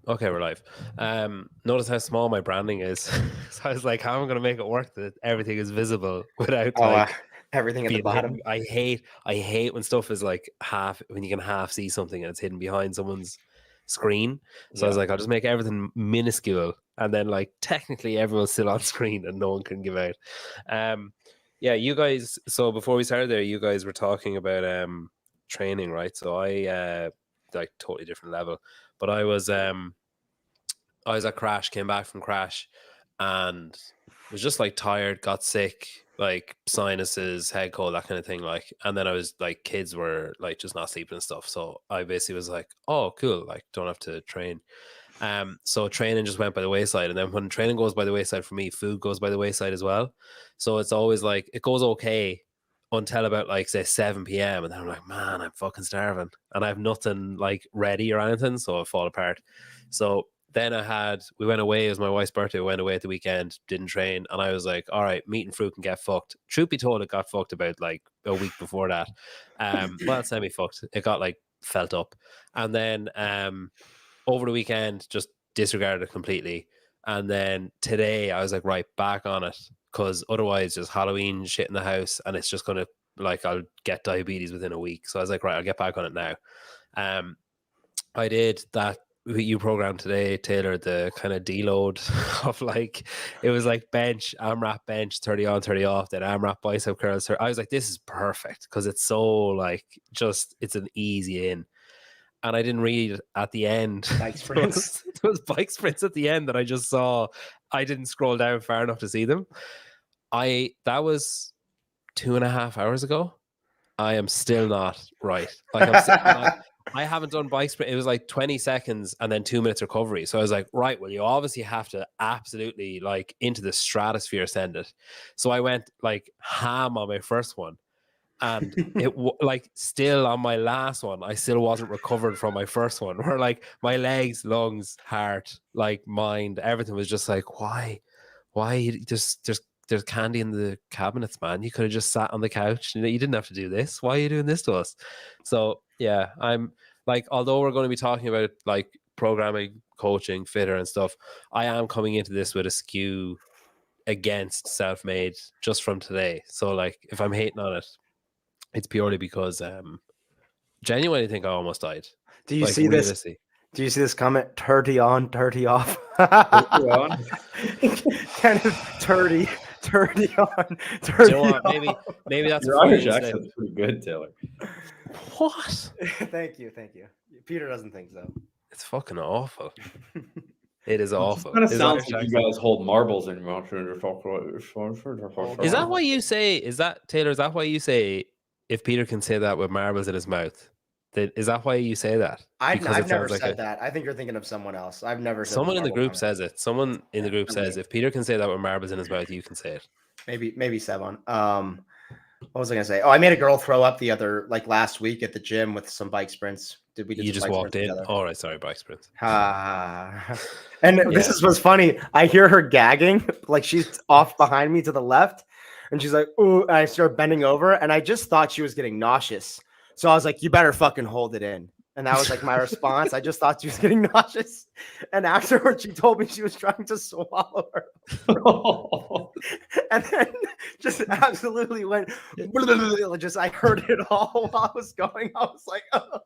Okay, we're live. Notice how small my branding is. So I was like, how am I going to make it work that everything is visible without everything at the bottom? I hate when stuff is like when you can half see something and it's hidden behind someone's screen. So I was like, I'll just make everything minuscule, and then like technically everyone's still on screen and no one can give out. Yeah, you guys. So before we started there, you guys were talking about training, right? So I like totally different level, but I was at Crash, came back from Crash, and was just like tired, got sick, like sinuses, head cold, that kind of thing. Like, and then I was like, kids were like just not sleeping and stuff. So I basically was like, oh, cool, like don't have to train. So training just went by the wayside, and then when training goes by the wayside for me, food goes by the wayside as well. So it's always like it goes okay until about like say 7 p.m. and then I'm like, man, I'm fucking starving, and I have nothing like ready or anything, so I fall apart. So then we went away. It was my wife's birthday. We went away at the weekend, didn't train, and I was like, all right, meat and fruit can get fucked. Truth be told, it got fucked about like a week before that. Well, semi fucked. It got like felt up, and then over the weekend just disregarded it completely. And then today I was like, right, back on it, because otherwise there's Halloween shit in the house and it's just gonna like I'll get diabetes within a week. So I was like, right, I'll get back on it now. I did that you programmed today, Taylor, the kind of deload of like, it was like bench, AMRAP bench, 30 on, 30 off, then AMRAP bicep curls. I was like, this is perfect because it's so like it's an easy in. And I didn't read at the end. Bike sprints. There was bike sprints at the end that I just saw. I didn't scroll down far enough to see them. That was 2.5 hours ago. I am still not right. Like I haven't done bike sprint. It was like 20 seconds and then 2 minutes recovery. So I was like, right, well, you obviously have to absolutely like into the stratosphere send it. So I went like ham on my first one. And it like still on my last one, I still wasn't recovered from my first one. Where like my legs, lungs, heart, like mind, everything was just like, why there's candy in the cabinets, man. You could have just sat on the couch. You didn't have to do this. Why are you doing this to us? So yeah, I'm like, although we're going to be talking about like programming, coaching, Fitr and stuff, I am coming into this with a skew against self-made just from today. So like, if I'm hating on it, it's purely because genuinely think I almost died. Do you like, see this? Do you see this comment? 30 on, 30 off. 30 on. Kind of 30 on, 30 you know what? Maybe that's your Irish accent's pretty good, Taylor. What? Thank you. Peter doesn't think so. It's fucking awful. It is awful. It kind of sounds like you guys hold marbles in your mouth. Is that why you say? Is that Taylor? Is that why you say if Peter can say that with marbles in his mouth? Is that why you say that? I've never said that. I think you're thinking of someone else. I've never said someone in the group says it. Someone in the group says if Peter can say that with marbles in his mouth, you can say it. Maybe Sevon. What was I gonna say? Oh, I made a girl throw up last week at the gym with some bike sprints. Did we? You just walked in. All right, sorry, bike sprints. And this was funny. I hear her gagging, like she's off behind me to the left, and she's like, "Ooh!" And I start bending over, and I just thought she was getting nauseous. So I was like, "You better fucking hold it in." And that was like my response. I just thought she was getting nauseous. And afterwards, she told me she was trying to swallow her. And then just absolutely went, just I heard it all while I was going. I was like, oh,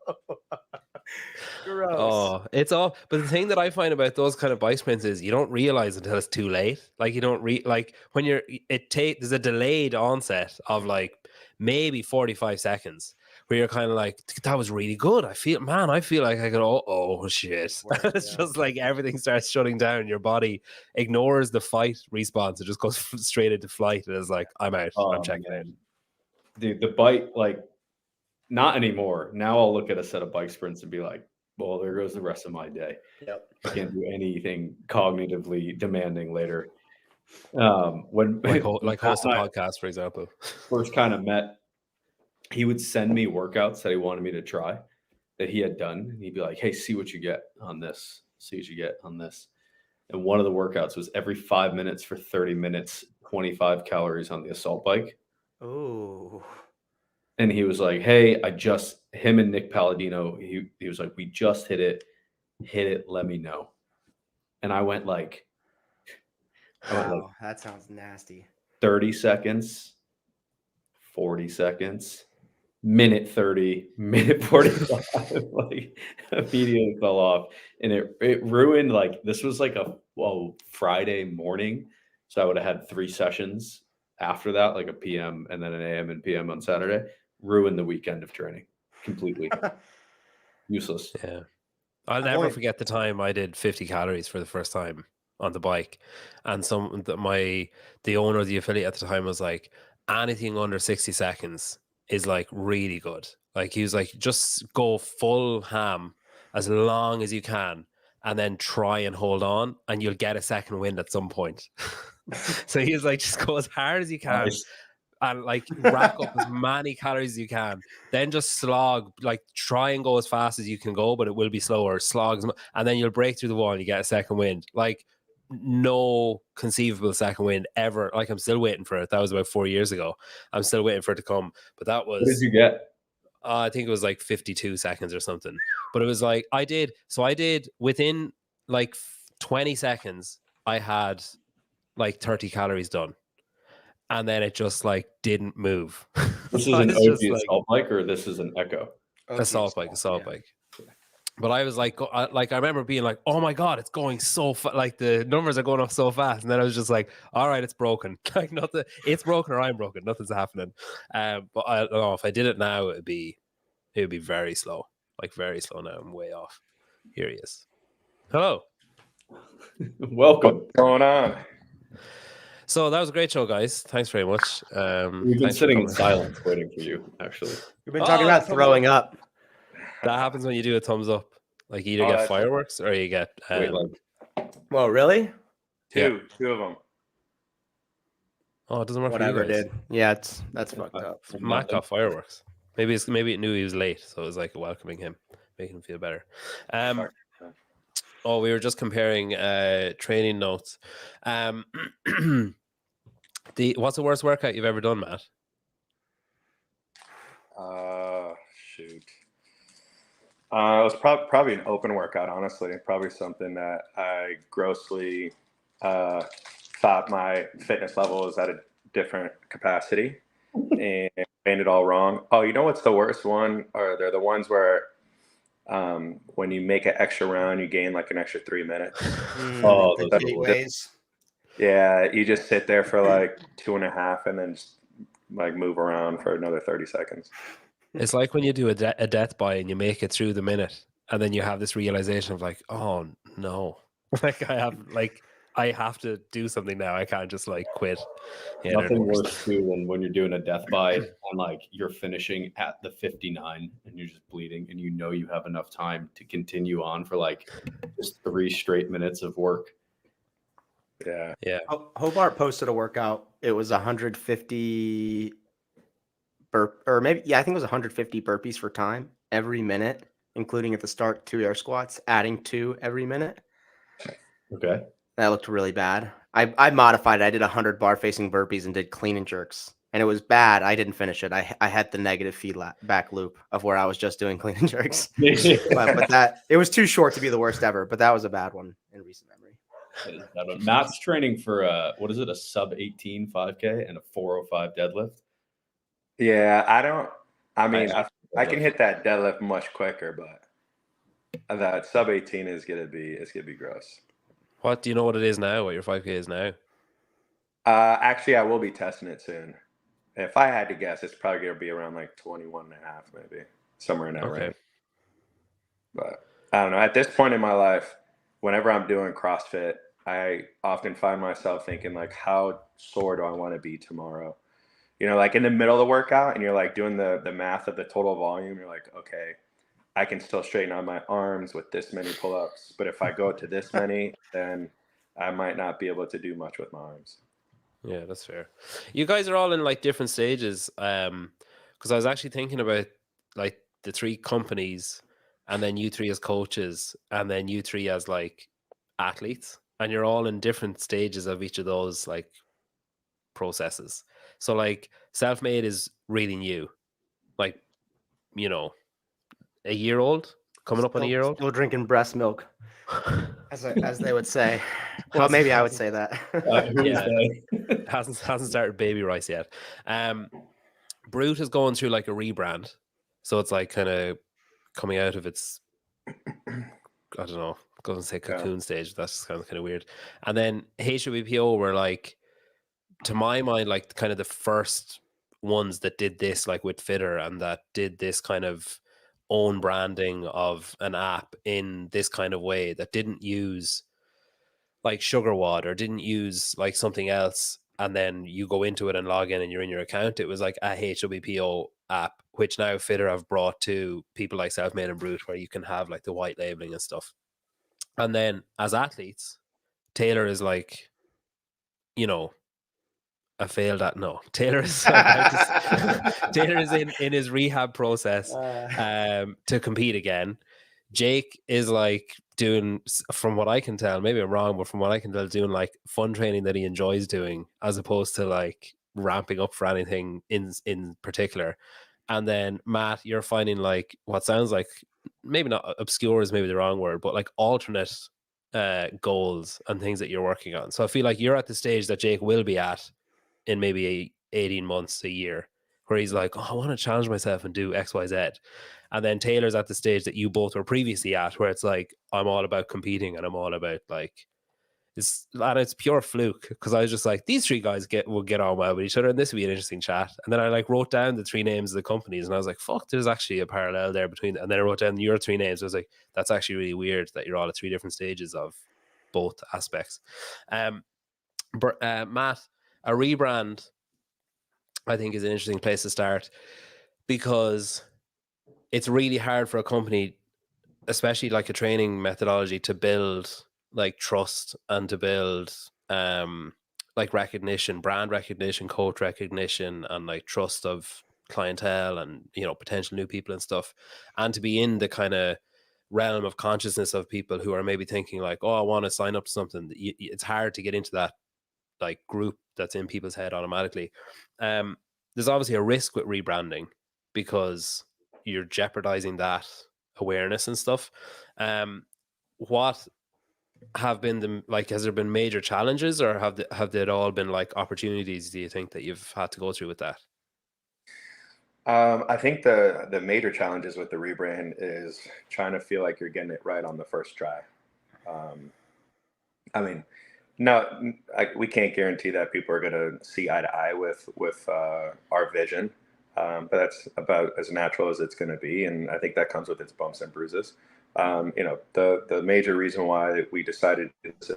gross. Oh, it's all. But the thing that I find about those kind of bike sprints is you don't realize until it's too late. Like you don't like when there's a delayed onset of like maybe 45 seconds. Where you're kind of like, that was really good. I feel like I could, oh shit. It's just like everything starts shutting down. Your body ignores the fight response. It just goes straight into flight. And it's like, I'm out. I'm checking out. Dude, the bike, like, not anymore. Now I'll look at a set of bike sprints and be like, well, there goes the rest of my day. Yep. I can't do anything cognitively demanding later. When like host a podcast, for example. First kind of met, he would send me workouts that he wanted me to try that he had done. And he'd be like, hey, see what you get on this. See what you get on this. And one of the workouts was every 5 minutes for 30 minutes, 25 calories on the assault bike. Oh. And he was like, hey, him and Nick Palladino, he was like, we just hit it. hit it, let me know. And I went like Wow, that sounds nasty. 30 seconds, 40 seconds, minute 30, minute 45, like immediately fell off. And it ruined, like, this was like a Friday morning. So I would have had 3 sessions after that, like a PM and then an AM and PM on Saturday. Ruined the weekend of training completely. Useless. Yeah. I'll never forget the time I did 50 calories for the first time on the bike. And the owner of the affiliate at the time was like, anything under 60 seconds is like really good. Like he was like, just go full ham as long as you can and then try and hold on and you'll get a second wind at some point. So he was like, just go as hard as you can. Nice. And like rack up as many calories as you can, then just slog, like try and go as fast as you can go, but it will be slower. Slog, and then you'll break through the wall and you get a second wind. Like no conceivable second wind ever. Like I'm still waiting for it. That was about 4 years ago. I'm still waiting for it to come. But that was. What did you get? I think it was like 52 seconds or something. But it was like I did within like 20 seconds. I had like 30 calories done. And then it just like didn't move. This So is an it's OG just like assault bike, or this is an Echo? assault bike. But I was like, I remember being like, oh my God, it's going so fast. Like the numbers are going up so fast. And then I was just like, all right, it's broken. Like nothing, it's broken or I'm broken. Nothing's happening. But I don't know if I did it now, it would be very slow. Like very slow now. I'm way off. Here he is. Hello. Welcome. What's going on? So that was a great show, guys. Thanks very much. We've been sitting in silence waiting for you, actually. We've been talking about throwing up. That happens when you do a thumbs up. Like you either Oh, get that's- fireworks or you get. Wait, like, Well, really? Two of them. Oh, it doesn't work Whatever, for you guys. dude. Yeah, that's fucked up. Matt got fireworks. Maybe it knew he was late, so it was like welcoming him, making him feel better. Oh, we were just comparing training notes. What's the worst workout you've ever done, Matt? Shoot. It was probably an open workout, honestly. Probably something that I grossly thought my fitness level was at a different capacity and made it all wrong. Oh, you know what's the worst one? Or they're the ones where when you make an extra round, you gain like an extra 3 minutes. oh, The those gateways. Yeah, you just sit there for like 2.5 and then just like move around for another 30 seconds. It's like when you do a death buy and you make it through the minute, and then you have this realization of like, oh no, like I have to do something now. I can't just like quit. Yeah, Nothing worse too than when you're doing a death buy and like you're finishing at the 59 and you're just bleeding and you know you have enough time to continue on for like just 3 straight minutes of work. Yeah. Yeah. Hobart posted a workout. It was 150 or maybe, yeah, I think it was 150 burpees for time every minute, including at the start 2 air squats, adding 2 every minute. Okay. That looked really bad. I modified it. I did 100 bar facing burpees and did clean and jerks. And it was bad. I didn't finish it. I had the negative feedback loop of where I was just doing clean and jerks. but that it was too short to be the worst ever. But that was a bad one in recent memory. Matt's training for what is it, a sub 18 5K and a 405 deadlift? Yeah, I can hit that deadlift much quicker, but that sub 18 is gonna be gross. What do you know what it is now? What your 5K is now? Actually, I will be testing it soon. If I had to guess, it's probably gonna be around like 21.5, maybe somewhere in that range. But I don't know. At this point in my life, whenever I'm doing CrossFit, I often find myself thinking like, how sore do I want to be tomorrow? You know, like in the middle of the workout and you're like doing the math of the total volume. You're like, okay, I can still straighten out my arms with this many pull-ups. But if I go to this many, then I might not be able to do much with my arms. Yeah, that's fair. You guys are all in like different stages. Because I was actually thinking about like the 3 companies and then you 3 as coaches and then you 3 as like athletes. And you're all in different stages of each of those like processes. So like self-made is really new, like, you know, a year old, coming up on a year old. Still drinking breast milk, as they would say. Well, maybe I would say that. Yeah, hasn't started baby rice yet. Brute is going through like a rebrand, so it's like kind of coming out of its, I don't know, I was gonna say cocoon stage. That's kind of weird. And then HWPO were like, to my mind, like kind of the first ones that did this, like with Fitr, and that did this kind of own branding of an app in this kind of way, that didn't use like SugarWad or didn't use like something else, and then you go into it and log in and you're in your account. It was like a HWPO app, which now Fitr have brought to people like Selfmade and Brute, where you can have like the white labeling and stuff. And then as athletes, Taylor is like, you know, Taylor is Taylor is in his rehab process to compete again. Jake is like doing, from what I can tell, maybe I'm wrong, but from what I can tell, doing like fun training that he enjoys doing, as opposed to like ramping up for anything in particular. And then Matt, you're finding like what sounds like, maybe not obscure is maybe the wrong word, but like alternate goals and things that you're working on. So I feel like you're at the stage that Jake will be at in maybe 18 months, a year, where he's like, oh, I want to challenge myself and do X, Y, Z. And then Taylor's at the stage that you both were previously at, where it's like, I'm all about competing and I'm all about like, it's pure fluke, because I was just like, these three guys will get on well with each other and this would be an interesting chat. And then I like wrote down the three names of the companies and I was like, fuck, there's actually a parallel there between. And then I wrote down your three names. I was like, that's actually really weird that you're all at three different stages of both aspects. Matt, a rebrand, I think, is an interesting place to start, because it's really hard for a company, especially like a training methodology, to build like trust and to build like recognition, brand recognition, coach recognition, and like trust of clientele and, you know, potential new people and stuff, and to be in the kind of realm of consciousness of people who are maybe thinking like, oh, I want to sign up to something. It's hard to get into that like group that's in people's head automatically. There's obviously a risk with rebranding, because you're jeopardizing that awareness and stuff. What have been the, like, has there been major challenges, or have they all been like opportunities, do you think, that you've had to go through with that? I think the major challenges with the rebrand is trying to feel like you're getting it right on the first try. I mean, no, we can't guarantee that people are going to see eye to eye with our vision, but that's about as natural as it's going to be, and I think that comes with its bumps and bruises. You know, the major reason why we decided is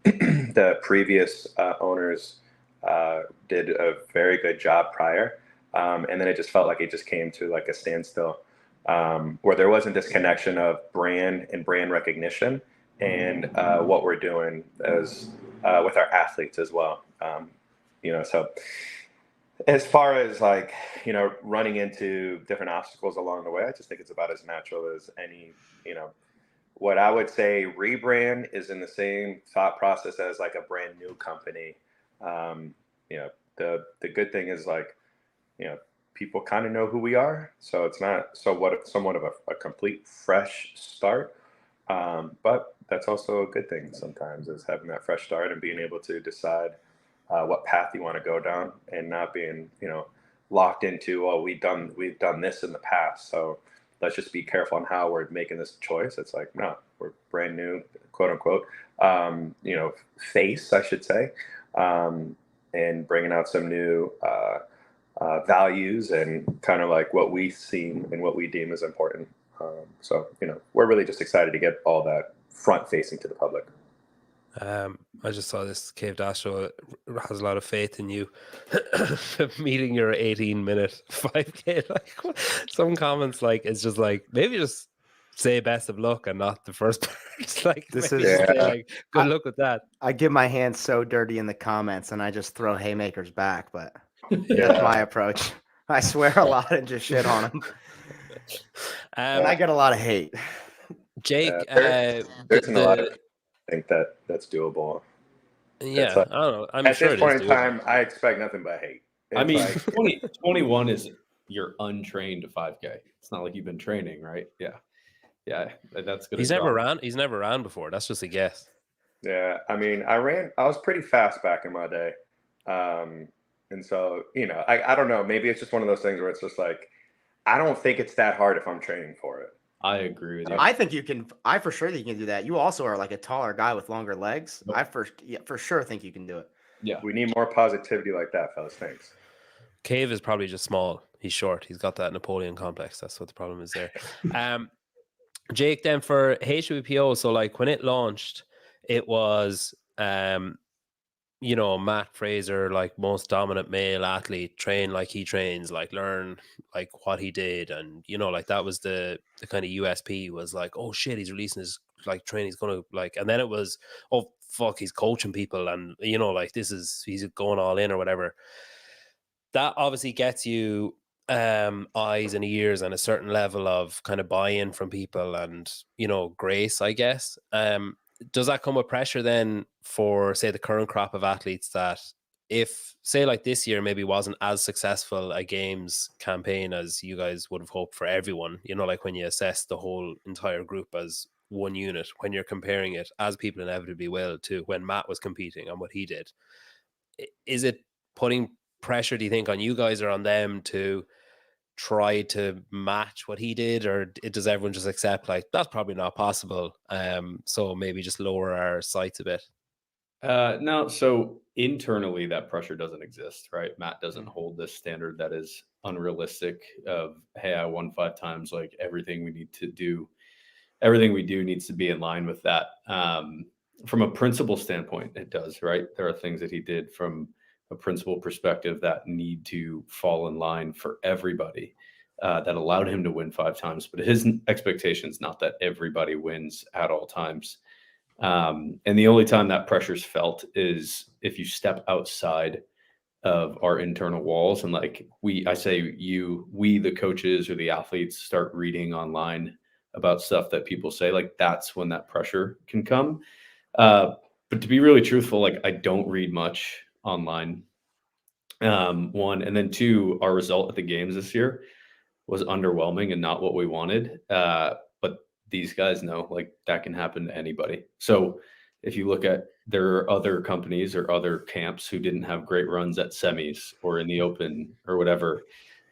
the previous owners did a very good job prior, and then it just felt like it just came to like a standstill, where there wasn't this connection of brand and brand recognition and what we're doing as with our athletes as well. You know, so as far as like, you know, running into different obstacles along the way, I just think it's about as natural as any, you know. What I would say, rebrand is in the same thought process as like a brand new company. You know, the good thing is, like, you know, people kind of know who we are, so it's not somewhat of a complete fresh start. But that's also a good thing sometimes, is having that fresh start and being able to decide what path you want to go down, and not being, you know, locked into, oh, we've done this in the past, so let's just be careful on how we're making this choice. It's like, no, we're brand new, quote unquote, you know, face, I should say, and bringing out some new values and kind of like what we see and what we deem as important. So, you know, we're really just excited to get all that front facing to the public. I just saw this Cave Dash show has a lot of faith in you meeting your 18-minute 5K. Like, some comments, like, it's just like, maybe just say best of luck and not the first part. It's like, This maybe is just say, like, good luck with that. I get my hands so dirty in the comments and I just throw haymakers back, but Yeah. that's my approach. I swear a lot and just shit on them. And I get a lot of hate. Jake, there's a lot of, I think that's doable. Yeah, like, I don't know. I'm at sure this point in time, I expect nothing but hate. I mean, like, 2021 is your untrained 5K. It's not like you've been training, right? Yeah. Yeah, that's good. He's never ran before. That's just a guess. Yeah, I mean, I was pretty fast back in my day. And so, I don't know, maybe it's just one of those things where it's just like, I don't think it's that hard if I'm training for it. I agree with you. I think you can. I for sure think you can do that. You also are like a taller guy with longer legs. Nope. I for sure think you can do it. Yeah, We need more positivity like that, fellas. Thanks. Cave is probably just small. He's short. He's got that Napoleon complex. That's what the problem is there. Jake, then for HWPO, so like when it launched, it was Matt Fraser, like most dominant male athlete, train like he trains, like learn like what he did, and like that was the kind of USP was like, oh shit, he's releasing his like training, he's gonna like, and then it was, oh fuck, he's coaching people, and like he's going all in or whatever. That obviously gets you eyes and ears and a certain level of kind of buy-in from people and grace, I guess. Does that come with pressure then for, say, the current crop of athletes, that if, say, like this year maybe wasn't as successful a games campaign as you guys would have hoped for everyone, like when you assess the whole entire group as one unit, when you're comparing it, as people inevitably will, to when Matt was competing and what he did, is it putting pressure, do you think, on you guys or on them to try to match what he did, or does everyone just accept like that's probably not possible, so maybe just lower our sights a bit? No, so internally that pressure doesn't exist, right? Matt doesn't hold this standard that is unrealistic of, hey, I won 5 times, like everything we do needs to be in line with that. From a principle standpoint, it does, right? There are things that he did from a principle perspective that need to fall in line for everybody, that allowed him to win 5 times. But his expectation is not that everybody wins at all times. And the only time that pressure's felt is if you step outside of our internal walls, and like we the coaches or the athletes start reading online about stuff that people say, like that's when that pressure can come. But to be really truthful, like I don't read much online. One, and then two, our result at the games this year was underwhelming and not what we wanted. But these guys know like that can happen to anybody. So if you look at, there are other companies or other camps who didn't have great runs at semis or in the open or whatever.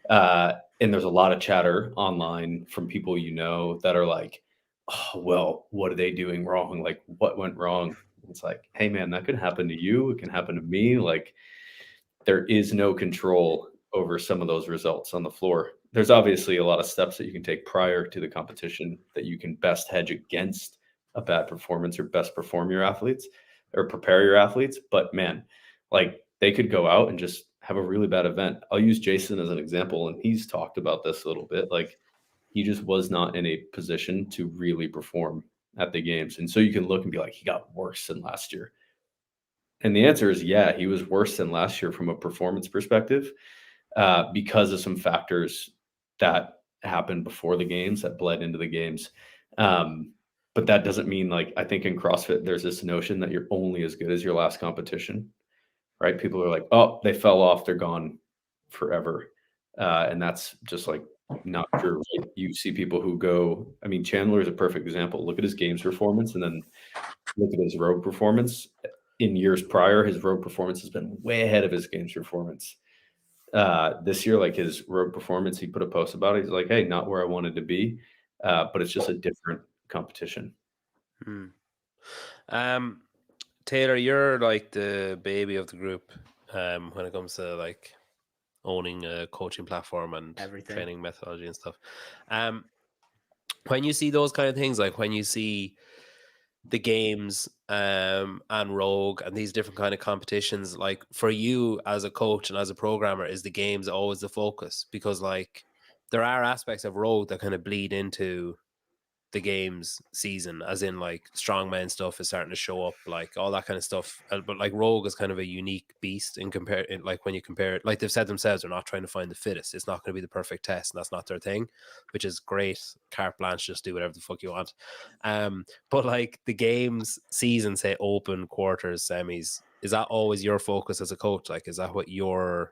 And there's a lot of chatter online from people that are like, oh, well, what are they doing wrong? Like, what went wrong? It's like, hey, man, that could happen to you. It can happen to me. Like, there is no control over some of those results on the floor. There's obviously a lot of steps that you can take prior to the competition that you can best hedge against a bad performance or best perform your athletes or prepare your athletes. But man, like they could go out and just have a really bad event. I'll use Jason as an example, and he's talked about this a little bit. Like he just was not in a position to really perform at the games. And so you can look and be like, he got worse than last year. And the answer is, yeah, he was worse than last year from a performance perspective, because of some factors that happened before the games that bled into the games. But that doesn't mean, like, I think in CrossFit, there's this notion that you're only as good as your last competition, right? People are like, oh, they fell off, they're gone forever. And that's just like not true. Right? You see people who go, I mean, Chandler is a perfect example. Look at his games performance and then look at his road performance. In years prior, his road performance has been way ahead of his games performance. This year, like his road performance, he put a post about it. He's like, hey, not where I wanted to be, but it's just a different competition. Taylor, you're like the baby of the group when it comes to like owning a coaching platform and Everything. training methodology and stuff. When you see those kind of things, like when you see the games and Rogue and these different kind of competitions, like for you as a coach and as a programmer, is the games always the focus? Because like there are aspects of Rogue that kind of bleed into the games season, as in like strongman stuff is starting to show up, like all that kind of stuff. But like Rogue is kind of a unique beast in like when you compare it, like they've said themselves, they're not trying to find the fittest. It's not going to be the perfect test, and that's not their thing, which is great. Carte blanche, just do whatever the fuck you want. But like the games season, say open, quarters, semis, is that always your focus as a coach? Like, is that what you're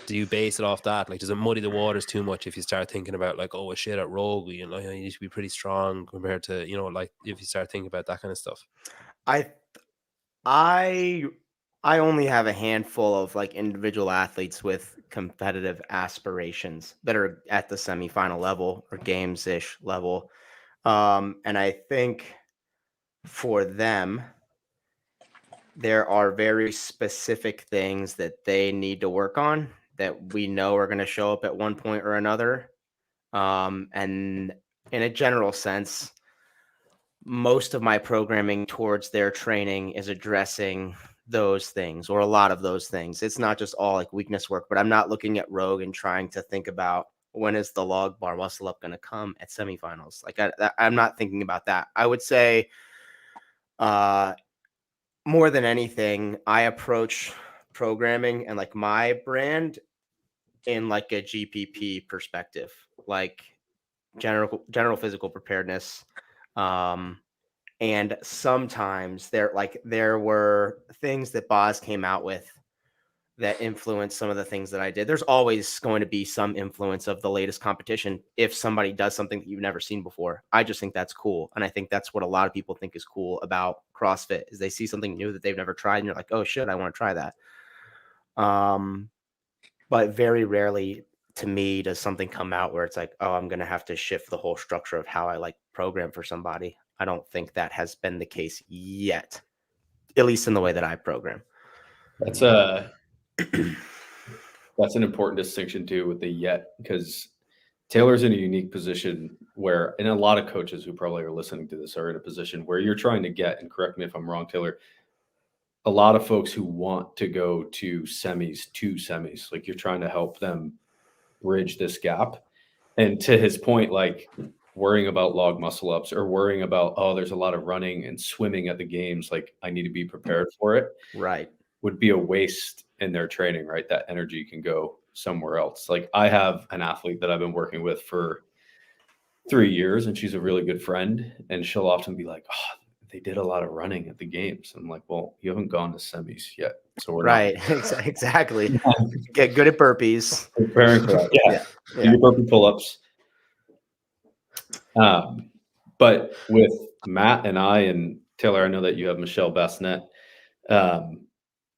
do you base it off that? Like, does it muddy the waters too much if you start thinking about like, oh shit, at Rogue, you need to be pretty strong compared to, like if you start thinking about that kind of stuff? I I I only have a handful of like individual athletes with competitive aspirations that are at the semifinal level or games-ish level. And I think for them, there are very specific things that they need to work on that we know are going to show up at one point or another. And in a general sense, most of my programming towards their training is addressing those things or a lot of those things. It's not just all like weakness work, but I'm not looking at Rogue and trying to think about when is the log bar muscle up going to come at semifinals. Like I'm not thinking about that. I would say more than anything, I approach programming and like my brand in like a GPP perspective, like general physical preparedness. And sometimes there were things that Boz came out with that influenced some of the things that I did. There's always going to be some influence of the latest competition if somebody does something that you've never seen before. I just think that's cool. And I think that's what a lot of people think is cool about CrossFit is they see something new that they've never tried and you're like, oh shit, I want to try that. But very rarely to me does something come out where it's like, oh, I'm going to have to shift the whole structure of how I like program for somebody. I don't think that has been the case yet, at least in the way that I program. That's an important distinction too with the yet, because Taylor's in a unique position where, and a lot of coaches who probably are listening to this are in a position where you're trying to get, and correct me if I'm wrong, Taylor, a lot of folks who want to go to semis, like you're trying to help them bridge this gap. And to his point, like worrying about log muscle ups or worrying about, oh, there's a lot of running and swimming at the games, like I need to be prepared for it. Right. Would be a waste in their training, right? That energy can go somewhere else. Like I have an athlete that I've been working with for 3 years and she's a really good friend. And she'll often be like, oh, they did a lot of running at the games. I'm like, well, you haven't gone to semis yet. So we're right. Exactly. Get good at burpees. Preparing for that. Yeah. Do your burpee pull-ups. But with Matt and I and Taylor, I know that you have Michelle Bassnett.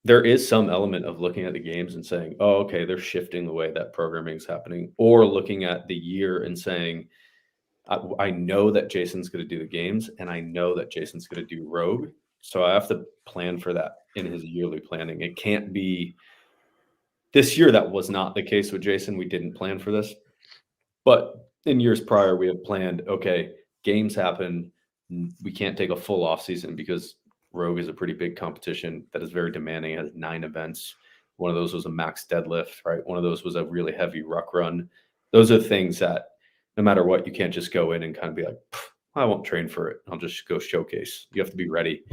There is some element of looking at the games and saying, oh, okay, they're shifting the way that programming is happening, or looking at the year and saying, I know that Jason's going to do the games and I know that Jason's going to do Rogue. So I have to plan for that in his yearly planning. It can't be this year. That was not the case with Jason. We didn't plan for this, but in years prior, we have planned, okay, games happen. We can't take a full off season because Rogue is a pretty big competition that is very demanding. It has 9 events. One of those was a max deadlift, right? One of those was a really heavy ruck run. Those are things that no matter what, you can't just go in and kind of be like, I won't train for it. I'll just go showcase. You have to be ready.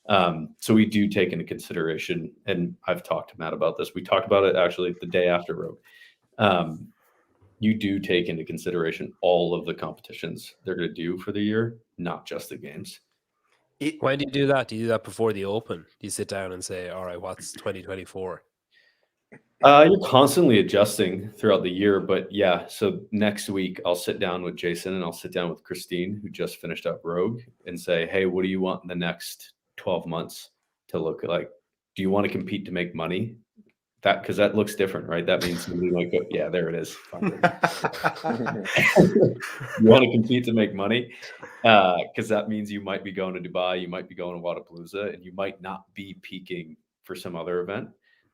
So we do take into consideration, and I've talked to Matt about this. We talked about it actually the day after Rogue. You do take into consideration all of the competitions they're going to do for the year, not just the games. Why do you do that? Do you do that before the Open? Do you sit down and say, all right, what's 2024? You're constantly adjusting throughout the year, but yeah. So next week I'll sit down with Jason and I'll sit down with Christine, who just finished up Rogue, and say, hey, what do you want in the next 12 months to look like? Do you want to compete to make money? That, because that looks different, right? That means somebody like, yeah, there it is. You want to compete to make money? Because that means you might be going to Dubai, you might be going to Wodapalooza, and you might not be peaking for some other event.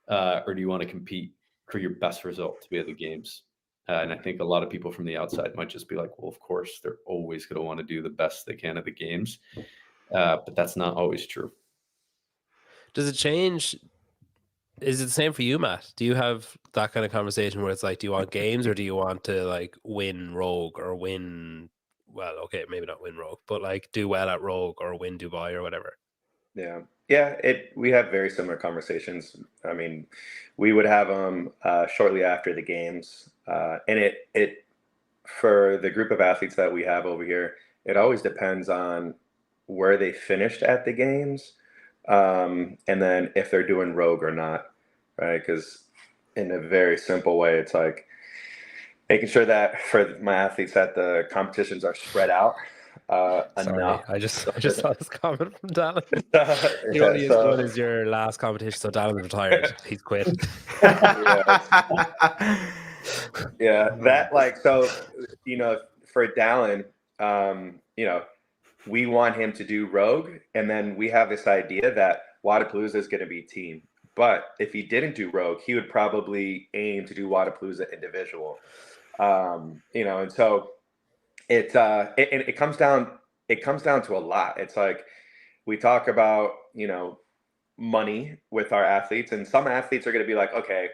Or do you want to compete for your best result to be at the games? And I think a lot of people from the outside might just be like, well, of course, they're always going to want to do the best they can at the games. But that's not always true. Does it change? Is it the same for you, Matt? Do you have that kind of conversation where it's like, do you want games or do you want to like win Rogue or win, well, okay, maybe not win Rogue, but like do well at Rogue or win Dubai or whatever? Yeah. We have very similar conversations. I mean, we would have them shortly after the games, and it for the group of athletes that we have over here, it always depends on where they finished at the games, and then if they're doing Rogue or not, right? Because in a very simple way. It's like making sure that for my athletes that the competitions are spread out Sorry, enough. I just saw this comment from Dallin. You Yeah, only has done is your last competition, so Dallin's retired. He's quit. yeah, that like so for Dallin, we want him to do Rogue, and then we have this idea that Wadapalooza is going to be team. But if he didn't do Rogue, he would probably aim to do Wadapalooza individual. And so it comes down to a lot. It's like we talk about money with our athletes, and some athletes are going to be like, okay,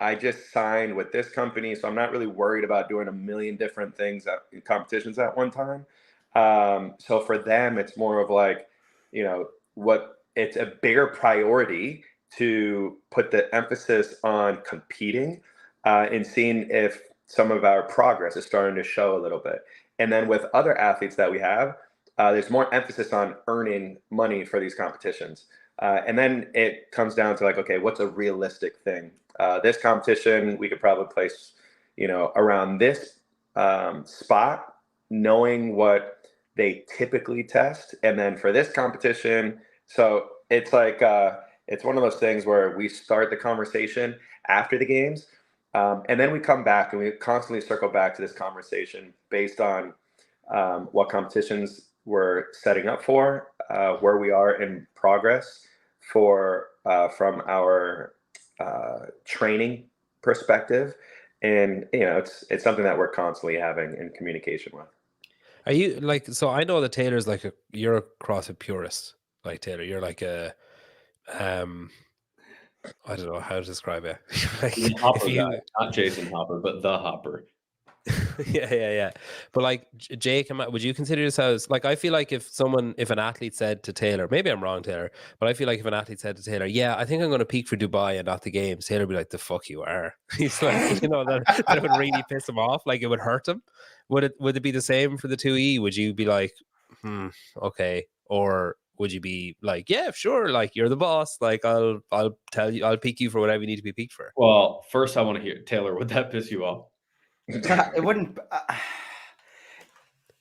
I just signed with this company, so I'm not really worried about doing a million different things in competitions at one time. So for them, it's more of like, it's a bigger priority to put the emphasis on competing and seeing if some of our progress is starting to show a little bit. And then with other athletes that we have, there's more emphasis on earning money for these competitions. And then it comes down to like, okay, what's a realistic thing? This competition, we could probably place, around this spot, knowing what they typically test. And then for this competition, so it's like, it's one of those things where we start the conversation after the games. And then we come back and we constantly circle back to this conversation based on what competitions we're setting up for, where we are in progress from our training perspective. And, it's something that we're constantly having in communication with. Are you like, so I know that Taylor's like you're a CrossFit purist, like Taylor, you're like I don't know how to describe it. Like, The Hopper guy, not Jason Hopper, but the Hopper. yeah. But like Jake, would you consider yourselves like? I feel like if an athlete said to Taylor, maybe I'm wrong, Taylor, but I feel like if an athlete said to Taylor, "Yeah, I think I'm going to peak for Dubai and not the games," Taylor would be like, "The fuck you are." He's like, that would really piss him off. Like it would hurt him. Would it be the same for the 2E? Would you be like, okay, or would you be like, yeah, sure, like you're the boss, like I'll tell you, I'll peak you for whatever you need to be peaked for? Well, first I want to hear, Taylor, would that piss you off? It wouldn't.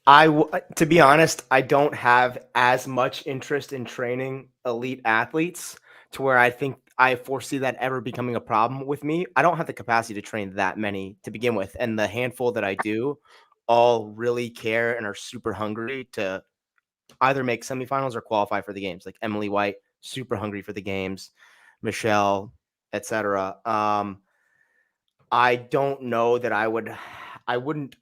To be honest, I don't have as much interest in training elite athletes to where I think I foresee that ever becoming a problem with me. I don't have the capacity to train that many to begin with. And the handful that I do all really care and are super hungry to either make semifinals or qualify for the games. Like Emily White, super hungry for the games, Michelle, etc. I don't know that I wouldn't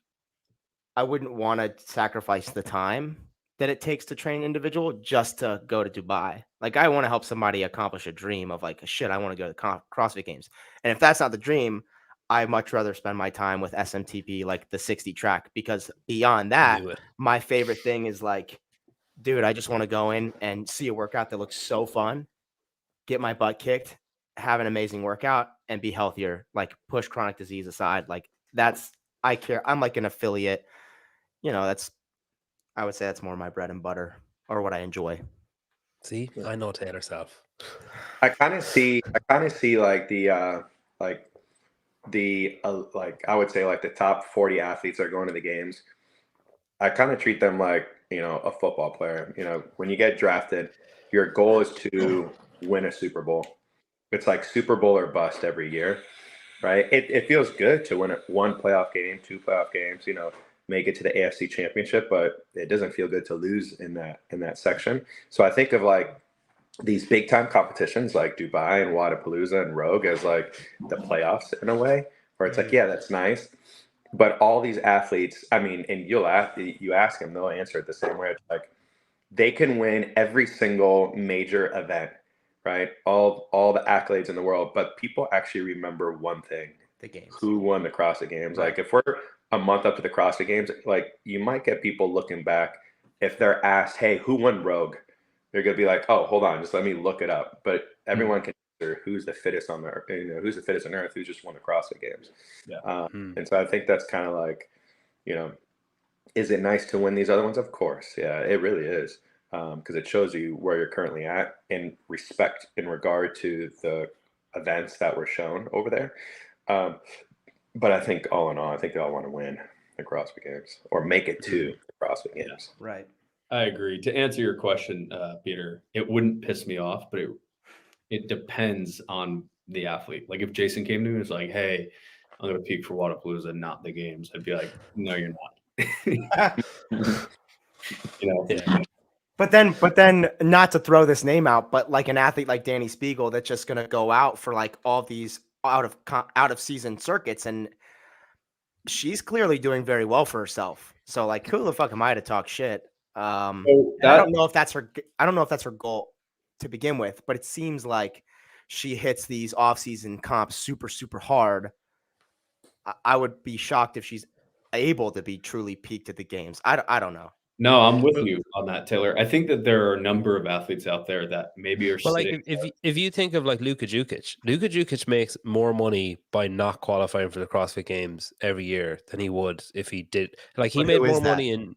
want to sacrifice the time that it takes to train an individual just to go to Dubai. Like I want to help somebody accomplish a dream of like, shit, I want to go to the CrossFit Games. And if that's not the dream, I much rather spend my time with SMTP, like the 60 track, because beyond that, my favorite thing is like, dude, I just want to go in and see a workout that looks so fun, get my butt kicked, have an amazing workout, and be healthier. Like push chronic disease aside. Like I care. I'm like an affiliate. I would say that's more my bread and butter or what I enjoy. See, I know Taylor self. I kind of see like the like I would say like the top 40 athletes that are going to the games. I kind of treat them like, a football player. When you get drafted, your goal is to win a Super Bowl. It's like Super Bowl or bust every year, right? It feels good to win one playoff game, two playoff games, make it to the AFC Championship, but it doesn't feel good to lose in that section. So I think of like these big time competitions like Dubai and Wadapalooza and Rogue as like the playoffs in a way, where it's like, yeah, that's nice. But all these athletes, I mean, and you ask them, they'll answer it the same way. It's like they can win every single major event, right? All the accolades in the world, but people actually remember one thing: the games. Who won the CrossFit Games? Right. Like if we're a month up to the CrossFit Games, like you might get people looking back if they're asked, "Hey, who won Rogue?" They're gonna be like, "Oh, hold on, just let me look it up." But everyone can answer who's the fittest on the earth, who's the fittest on earth, who's just won the CrossFit Games. Yeah. And so I think that's kind of like, is it nice to win these other ones? Of course, yeah, it really is, because it shows you where you're currently at in respect in regard to the events that were shown over there. But I think all in all, I think they all want to win the CrossFit Games or make it to the CrossFit Games. Right. I agree. To answer your question, Peter, it wouldn't piss me off, but it depends on the athlete. Like if Jason came to me and was like, "Hey, I'm going to peak for Wodapalooza, not the games," I'd be like, "No, you're not." Yeah. But then not to throw this name out, but like an athlete like Danny Spiegel that's just going to go out for like all these out of season circuits, and she's clearly doing very well for herself. So like, who the fuck am I to talk shit? I don't know if that's her goal to begin with, but it seems like she hits these off-season comps super, super hard. I would be shocked if she's able to be truly peaked at the games. I don't know. No, I'm with you on that, Taylor. I think that there are a number of athletes out there that maybe are like if you think of like Luka Jukic makes more money by not qualifying for the CrossFit Games every year than he would if he did. Like he made more money in.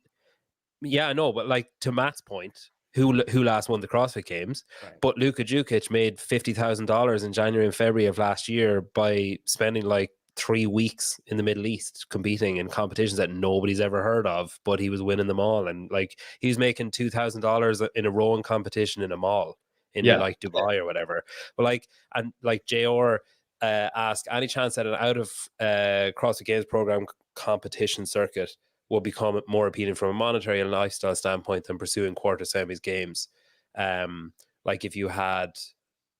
Yeah, I know, but like to Matt's point, who last won the CrossFit Games? Right. But Luka Jukic made $50,000 in January and February of last year by spending like 3 weeks in the Middle East competing in competitions that nobody's ever heard of, but he was winning them all. And like he was making $2,000 in a rowing competition in a mall in like Dubai or whatever. But like JR asked, any chance that an out of CrossFit Games program competition circuit will become more appealing from a monetary and lifestyle standpoint than pursuing quarter semis games? Like if you had,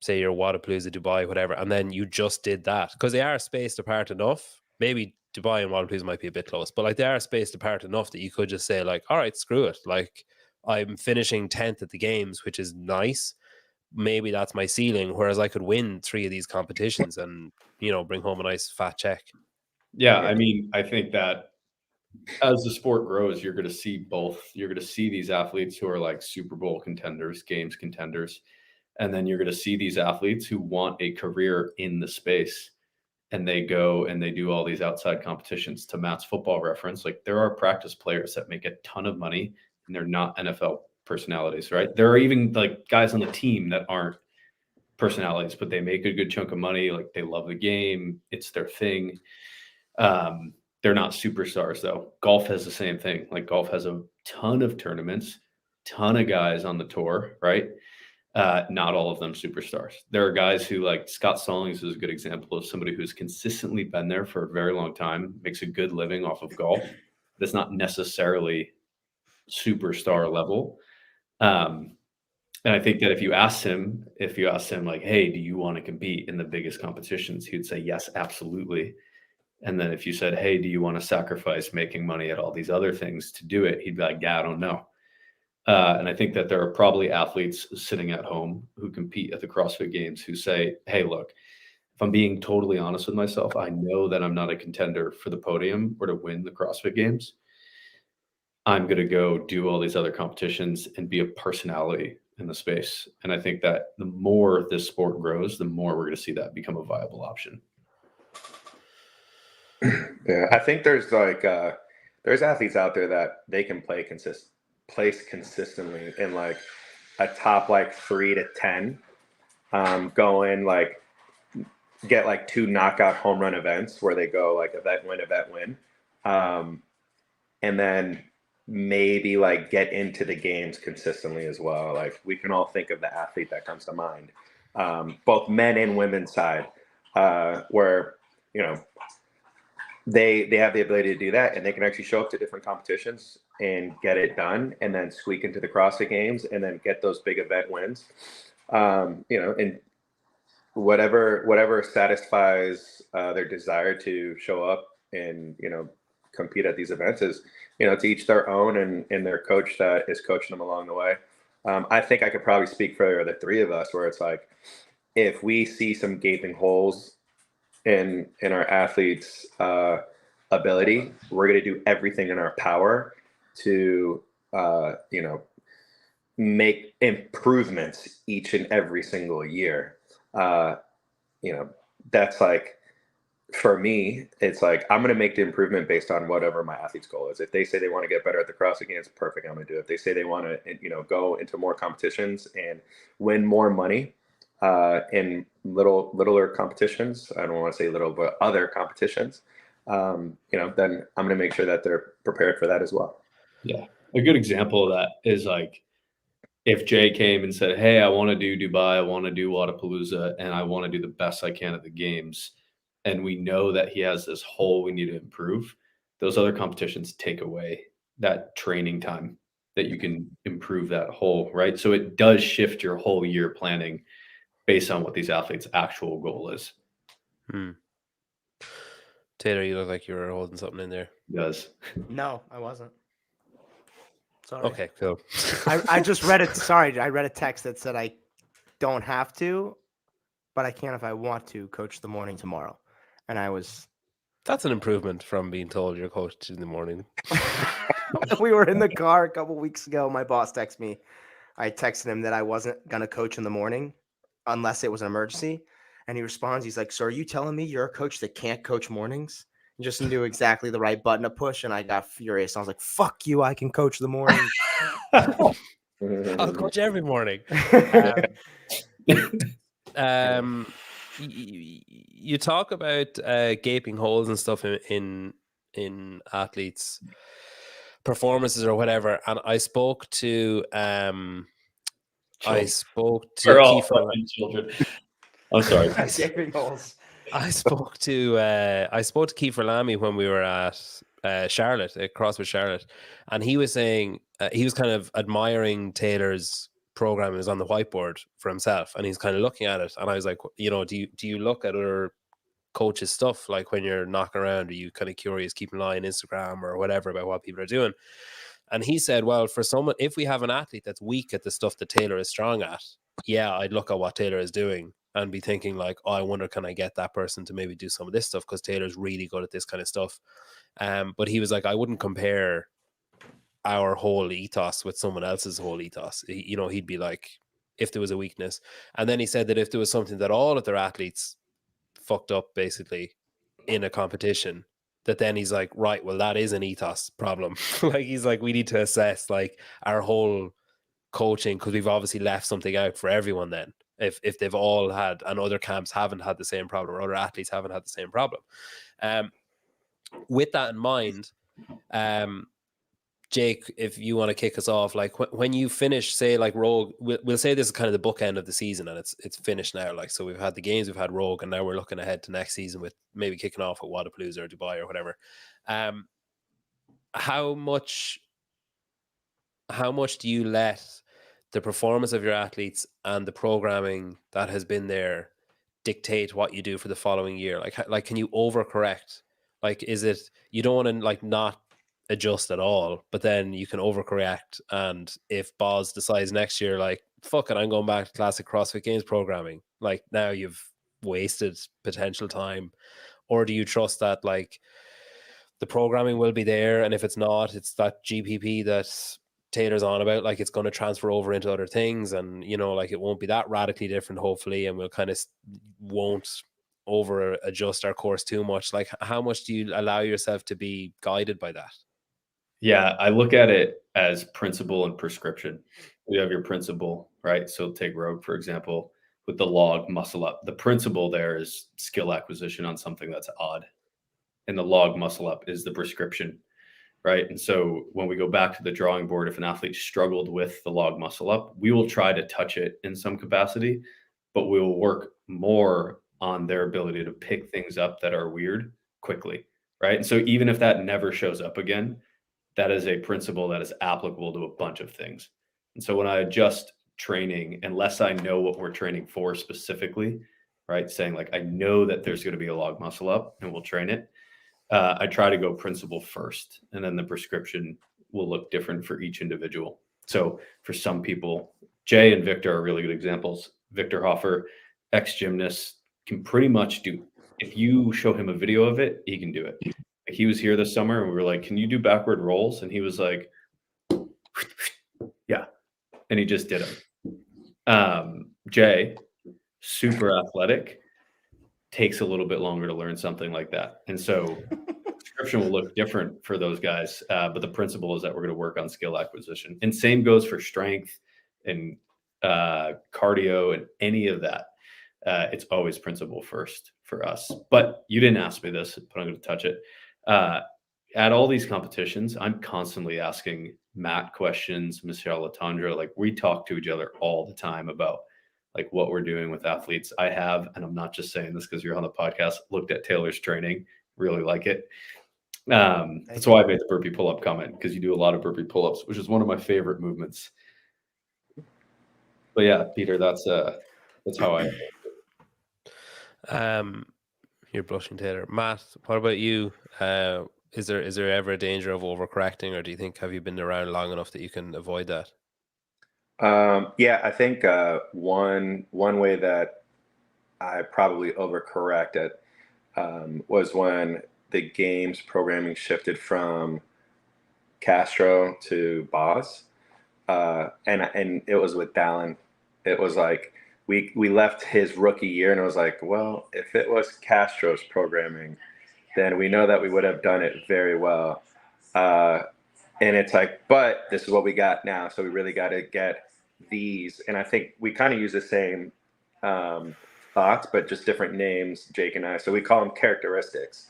say, your Wodapalooza, Dubai, whatever, and then you just did that, because they are spaced apart enough. Maybe Dubai and Wodapalooza might be a bit close, but like they are spaced apart enough that you could just say like, all right, screw it. Like I'm finishing 10th at the games, which is nice. Maybe that's my ceiling. Whereas I could win 3 of these competitions and, bring home a nice fat check. Yeah. I mean, I think that as the sport grows, you're going to see both. You're going to see these athletes who are like Super Bowl contenders, games contenders. And then you're going to see these athletes who want a career in the space, and they go and they do all these outside competitions. To Matt's football reference, like there are practice players that make a ton of money and they're not NFL personalities, right? There are even like guys on the team that aren't personalities, but they make a good chunk of money. Like they love the game. It's their thing. They're not superstars though. Golf has the same thing. Like golf has a ton of tournaments, ton of guys on the tour, right? Not all of them superstars. There are guys who, like Scott Stallings is a good example of somebody who's consistently been there for a very long time, makes a good living off of golf. That's not necessarily superstar level. And I think that if you asked him like, hey, do you want to compete in the biggest competitions? He'd say, yes, absolutely. And then if you said, hey, do you want to sacrifice making money at all these other things to do it? He'd be like, yeah, I don't know. And I think that there are probably athletes sitting at home who compete at the CrossFit Games who say, hey, look, if I'm being totally honest with myself, I know that I'm not a contender for the podium or to win the CrossFit Games. I'm going to go do all these other competitions and be a personality in the space. And I think that the more this sport grows, the more we're going to see that become a viable option. Yeah, I think there's like there's athletes out there that they can place consistently in like a top like 3 to 10, going like get like 2 knockout home run events where they go like event win, and then maybe like get into the games consistently as well. Like we can all think of the athlete that comes to mind, both men and women's side, where they have the ability to do that, and they can actually show up to different competitions and get it done, and then squeak into the CrossFit Games and then get those big event wins. And whatever satisfies their desire to show up and compete at these events is to each their own, and their coach that is coaching them along the way. I think I could probably speak for the 3 of us, where it's like if we see some gaping holes in our athletes' ability, we're going to do everything in our power to make improvements each and every single year. That's like, for me, it's like I'm going to make the improvement based on whatever my athlete's goal is. If they say they want to get better at the CrossFit Games, perfect, I'm going to do it. If they say they want to go into more competitions and win more money, in littler competitions. I don't want to say little, but other competitions. Then I'm going to make sure that they're prepared for that as well. Yeah, a good example of that is like if Jay came and said, "Hey, I want to do Dubai, I want to do Wadapalooza, and I want to do the best I can at the games," and we know that he has this hole we need to improve. Those other competitions take away that training time that you can improve that hole, right? So it does shift your whole year planning based on what these athletes' actual goal is. Taylor, you look like you were holding something in there. It does. No, I wasn't. Sorry. Okay, cool. I just read it. Sorry, I read a text that said I don't have to, but I can if I want to coach the morning tomorrow. And I was. That's an improvement from being told you're coached in the morning. We were in the car a couple weeks ago. My boss texted me. I texted him that I wasn't going to coach in the morning unless it was an emergency. And he responds, he's like, "So are you telling me you're a coach that can't coach mornings?" And just knew exactly the right button to push. And I got furious. I was like, "Fuck you. I can coach the morning." I'll coach every morning. You talk about gaping holes and stuff in athletes' performances or whatever, and I spoke to We're Kiefer. children. I'm sorry. Gaping holes. I spoke to Kiefer Lamy when we were at Charlotte, at CrossFit Charlotte, and he was saying he was kind of admiring Taylor's program is on the whiteboard for himself, and he's kind of looking at it, and I was like, do you look at other coaches' stuff, like when you're knocking around, are you kind of curious, keeping an eye on Instagram or whatever about what people are doing? And he said, well, for someone, if we have an athlete that's weak at the stuff that Taylor is strong at, yeah, I'd look at what Taylor is doing and be thinking like, oh, I wonder, can I get that person to maybe do some of this stuff, because Taylor's really good at this kind of stuff. But he was like, I wouldn't compare our whole ethos with someone else's whole ethos. He'd be like, if there was a weakness. And then he said that if there was something that all of their athletes fucked up basically in a competition, that then he's like, right, well, that is an ethos problem. Like, he's like, we need to assess like our whole coaching, because we've obviously left something out for everyone then, if they've all had, and other camps haven't had the same problem, or other athletes haven't had the same problem. With that in mind, Jake, if you want to kick us off, like when you finish, say like Rogue, we'll say this is kind of the bookend of the season, and it's finished now. Like, so we've had the games, we've had Rogue, and now we're looking ahead to next season with maybe kicking off at Wadapalooza or Dubai or whatever. How much do you let the performance of your athletes and the programming that has been there dictate what you do for the following year? Like can you overcorrect? Like, is it, you don't want to like not adjust at all, but then you can overcorrect, and if Boz decides next year, like, fuck it, I'm going back to classic CrossFit Games programming, like, now you've wasted potential time? Or do you trust that like the programming will be there, and if it's not, it's that GPP that Taylor's on about, like, it's going to transfer over into other things, and like, it won't be that radically different, hopefully, and we'll kind of won't over adjust our course too much? Like, how much do you allow yourself to be guided by that? Yeah, I look at it as principle and prescription. You have your principle, right? So take Rogue, for example, with the log muscle up. The principle there is skill acquisition on something that's odd. And the log muscle up is the prescription, right? And so when we go back to the drawing board, if an athlete struggled with the log muscle up, we will try to touch it in some capacity, but we will work more on their ability to pick things up that are weird quickly, right? And so even if that never shows up again, that is a principle that is applicable to a bunch of things. And so when I adjust training, unless I know what we're training for specifically, right? Saying like, I know that there's going to be a log muscle up and we'll train it. I try to go principle first, and then the prescription will look different for each individual. So for some people, Jay and Victor are really good examples. Victor Hoffer, ex-gymnast, can pretty much do, if you show him a video of it, he can do it. Like, he was here this summer and we were like, can you do backward rolls? And he was like, yeah. And he just did them. Jay, super athletic, takes a little bit longer to learn something like that. And so prescription will look different for those guys. But the principle is that we're going to work on skill acquisition. And same goes for strength and cardio and any of that. it's always principle first for us. But you didn't ask me this, but I'm going to touch it. At all these competitions, I'm constantly asking Matt questions, Michelle Latondra. Like, we talk to each other all the time about like what we're doing with athletes. I have, and I'm not just saying this because you're on the podcast, looked at Taylor's training, really like it. That's why I made the burpee pull-up comment, because you do a lot of burpee pull-ups, which is one of my favorite movements. But yeah, Peter, that's how I. You're blushing, Taylor. Matt, what about you? Is there ever a danger of overcorrecting, or do you think, have you been around long enough that you can avoid that? Yeah, I think one way that I probably overcorrected was when the game's programming shifted from Castro to Boz, and it was with Dallin. It was like we left his rookie year, and it was like, well, if it was Castro's programming, then we know that we would have done it very well. And it's like, but this is what we got now, so we really got to get these. And I think we kind of use the same thoughts, but just different names, Jake and I. So we call them characteristics.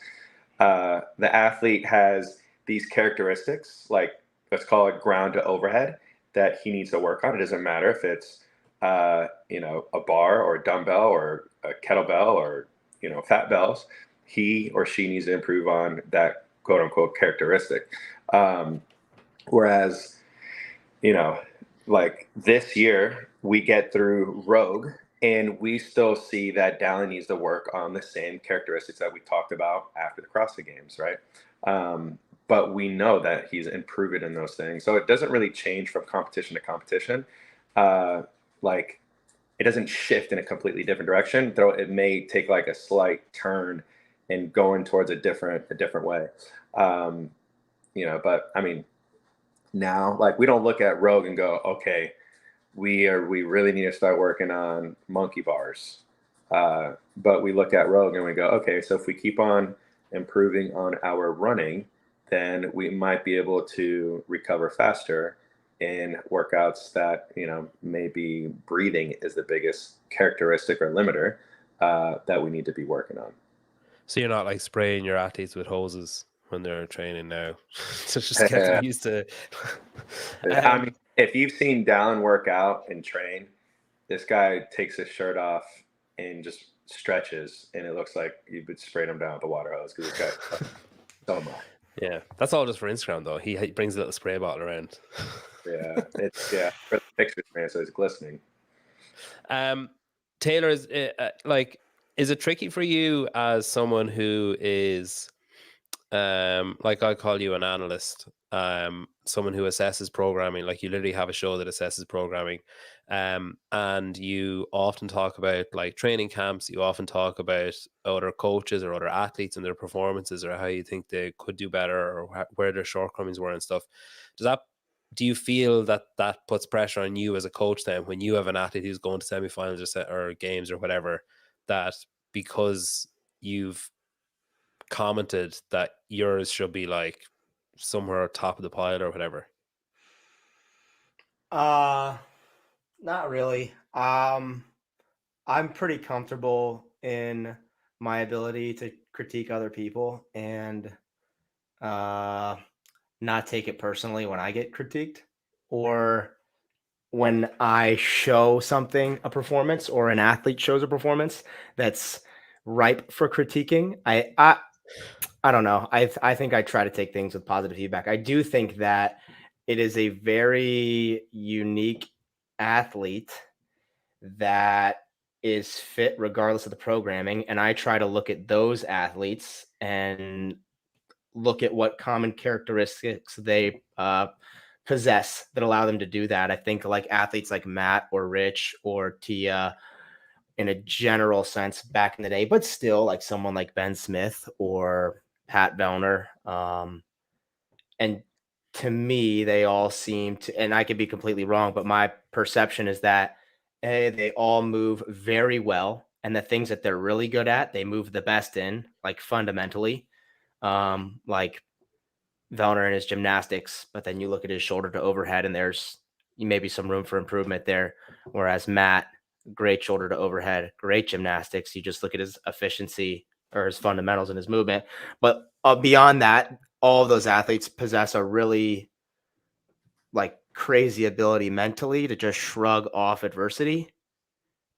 The athlete has these characteristics, like let's call it ground to overhead, that he needs to work on. It doesn't matter if it's a bar or a dumbbell or a kettlebell or fat bells. He or she needs to improve on that quote unquote characteristic. Whereas, like this year we get through Rogue and we still see that Dallin needs to work on the same characteristics that we talked about after the CrossFit Games, right? But we know that he's improving in those things. So it doesn't really change from competition to competition. Like it doesn't shift in a completely different direction, though it may take like a slight turn and going towards a different way. But I mean, now, like, we don't look at Rogue and go, okay, we really need to start working on monkey bars. But we look at Rogue and we go, okay, so if we keep on improving on our running, then we might be able to recover faster in workouts that, maybe breathing is the biggest characteristic or limiter that we need to be working on. So you're not like spraying your athletes with hoses when they're training now to just get them used to. I mean, if you've seen Dallin work out and train, this guy takes his shirt off and just stretches, and it looks like you've been spraying him down with a water hose because this guy so much. Yeah, that's all just for Instagram though. He brings a little spray bottle around. Yeah, for the pictures, man. So it's glistening. Taylor, is it tricky for you as someone who is like, I call you an analyst, someone who assesses programming, like you literally have a show that assesses programming, and you often talk about like training camps, you often talk about other coaches or other athletes and their performances or how you think they could do better or where their shortcomings were and stuff. Do you feel that puts pressure on you as a coach then when you have an athlete who's going to semifinals or games or whatever, that because you've commented that yours should be like somewhere top of the pile or whatever? Not really. I'm pretty comfortable in my ability to critique other people and not take it personally when I get critiqued or when I show something, a performance, or an athlete shows a performance that's ripe for critiquing. I don't know. I think I try to take things with positive feedback. I do think that it is a very unique athlete that is fit regardless of the programming. And I try to look at those athletes and look at what common characteristics they possess that allow them to do that. I think like athletes like Matt or Rich or Tia in a general sense back in the day, but still like someone like Ben Smith or Pat Vellner. And to me, they all seem to, and I could be completely wrong, but my perception is that they all move very well. And the things that they're really good at, they move the best in, like fundamentally. Like Vellner and his gymnastics, but then you look at his shoulder to overhead and there's maybe some room for improvement there. Whereas Matt, great shoulder to overhead, great gymnastics. You just look at his efficiency or his fundamentals and his movement. But beyond that, all of those athletes possess a really like crazy ability mentally to just shrug off adversity.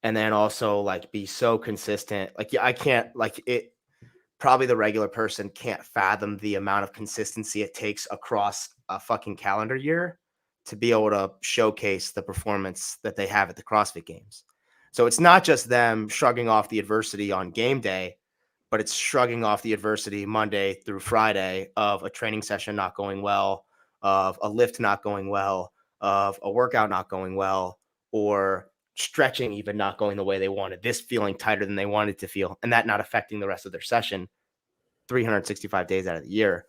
And then also like be so consistent. Like, I can't like it. Probably the regular person can't fathom the amount of consistency it takes across a fucking calendar year to be able to showcase the performance that they have at the CrossFit Games. So it's not just them shrugging off the adversity on game day, but it's shrugging off the adversity Monday through Friday of a training session not going well, of a lift not going well, of a workout not going well, or stretching even not going the way they wanted, this feeling tighter than they wanted to feel, and that not affecting the rest of their session 365 days out of the year.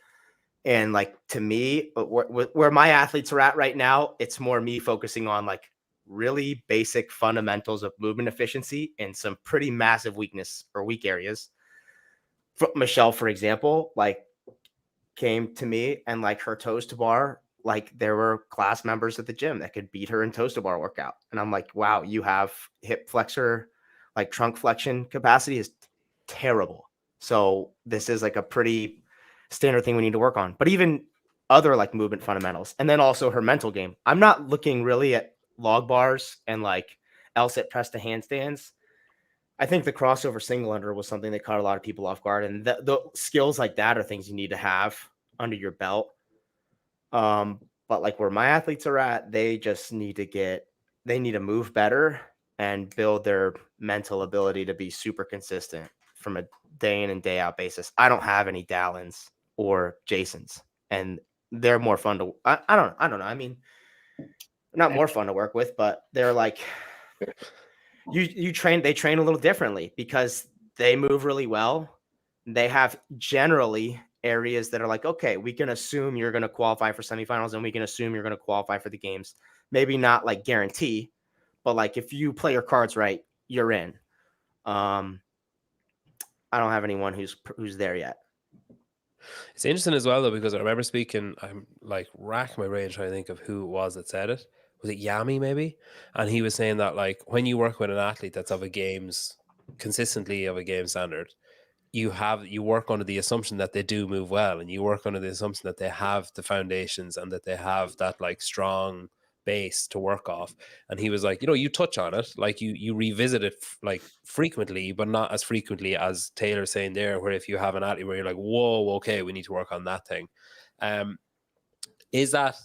And like, to me, where my athletes are at right now, it's more me focusing on like really basic fundamentals of movement efficiency and some pretty massive weakness or weak areas. Michelle, for example, like came to me and like her toes to bar, like there were class members at the gym that could beat her in toes to bar workout. And I'm like, wow, you have hip flexor, like trunk flexion capacity is terrible. So this is like a pretty standard thing we need to work on. But even other like movement fundamentals, and then also her mental game. I'm not looking really at log bars and like L-sit press to handstands. I think the crossover single under was something that caught a lot of people off guard. And the skills like that are things you need to have under your belt. But like where my athletes are at, they just need to move better and build their mental ability to be super consistent from a day in and day out basis. I don't have any Dallins or Jasons, and they're more fun to, I don't know. I mean, not more fun to work with, but they're like, they train a little differently because they move really well. They have generally areas that are like, okay, we can assume you're going to qualify for semifinals and we can assume you're going to qualify for the games. Maybe not like guarantee, but like if you play your cards right, you're in. I don't have anyone who's there yet. It's interesting as well though, because I remember speaking, I'm like racking my brain trying to think of who it was that said it. Was it Yami maybe? And he was saying that like when you work with an athlete that's consistently of a game standard, you work under the assumption that they do move well, and you work under the assumption that they have the foundations and that they have that like strong base to work off. And he was like, you touch on it, like you revisit it like frequently, but not as frequently as Taylor's saying there, where if you have an athlete where you're like, whoa, okay, we need to work on that thing. Is that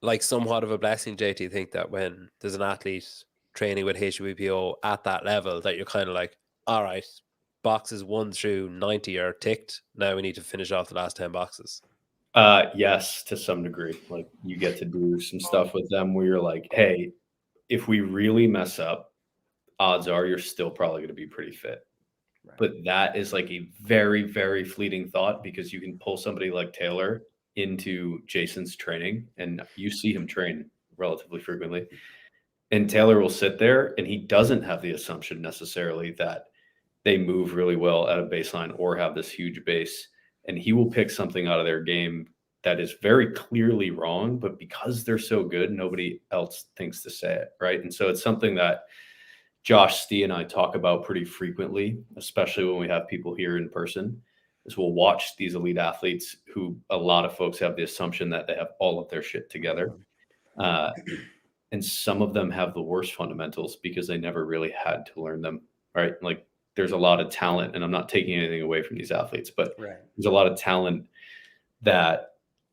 like somewhat of a blessing, JT? You think that when there's an athlete training with HWPO at that level, that you're kind of like, all right, boxes 1 through 90 are ticked, now we need to finish off the last 10 boxes? Yes, to some degree. Like you get to do some stuff with them where you're like, hey, if we really mess up, odds are you're still probably going to be pretty fit. Right. But that is like a very, very fleeting thought, because you can pull somebody like Taylor into Jason's training and you see him train relatively frequently. And Taylor will sit there and he doesn't have the assumption necessarily that they move really well at a baseline or have this huge base. And he will pick something out of their game that is very clearly wrong, but because they're so good, nobody else thinks to say it, right? And so it's something that Josh, Stee, and I talk about pretty frequently, especially when we have people here in person, is we'll watch these elite athletes who a lot of folks have the assumption that they have all of their shit together. And some of them have the worst fundamentals because they never really had to learn them, right? Like there's a lot of talent, and I'm not taking anything away from these athletes, but there's a lot of talent that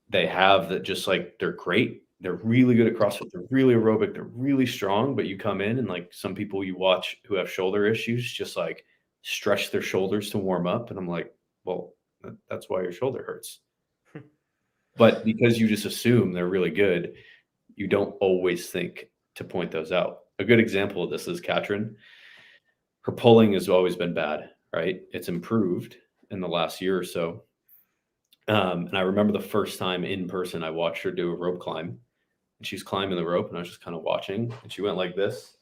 they have that just like, they're great. They're really good at CrossFit. They're really aerobic. They're really strong, but you come in and like some people you watch who have shoulder issues, just like stretch their shoulders to warm up. And I'm like, well, that's why your shoulder hurts. But because you just assume they're really good, you don't always think to point those out. A good example of this is Katrin. Her pulling has always been bad, right? It's improved in the last year or so. And I remember the first time in person, I watched her do a rope climb, and she's climbing the rope and I was just kind of watching, and she went like this.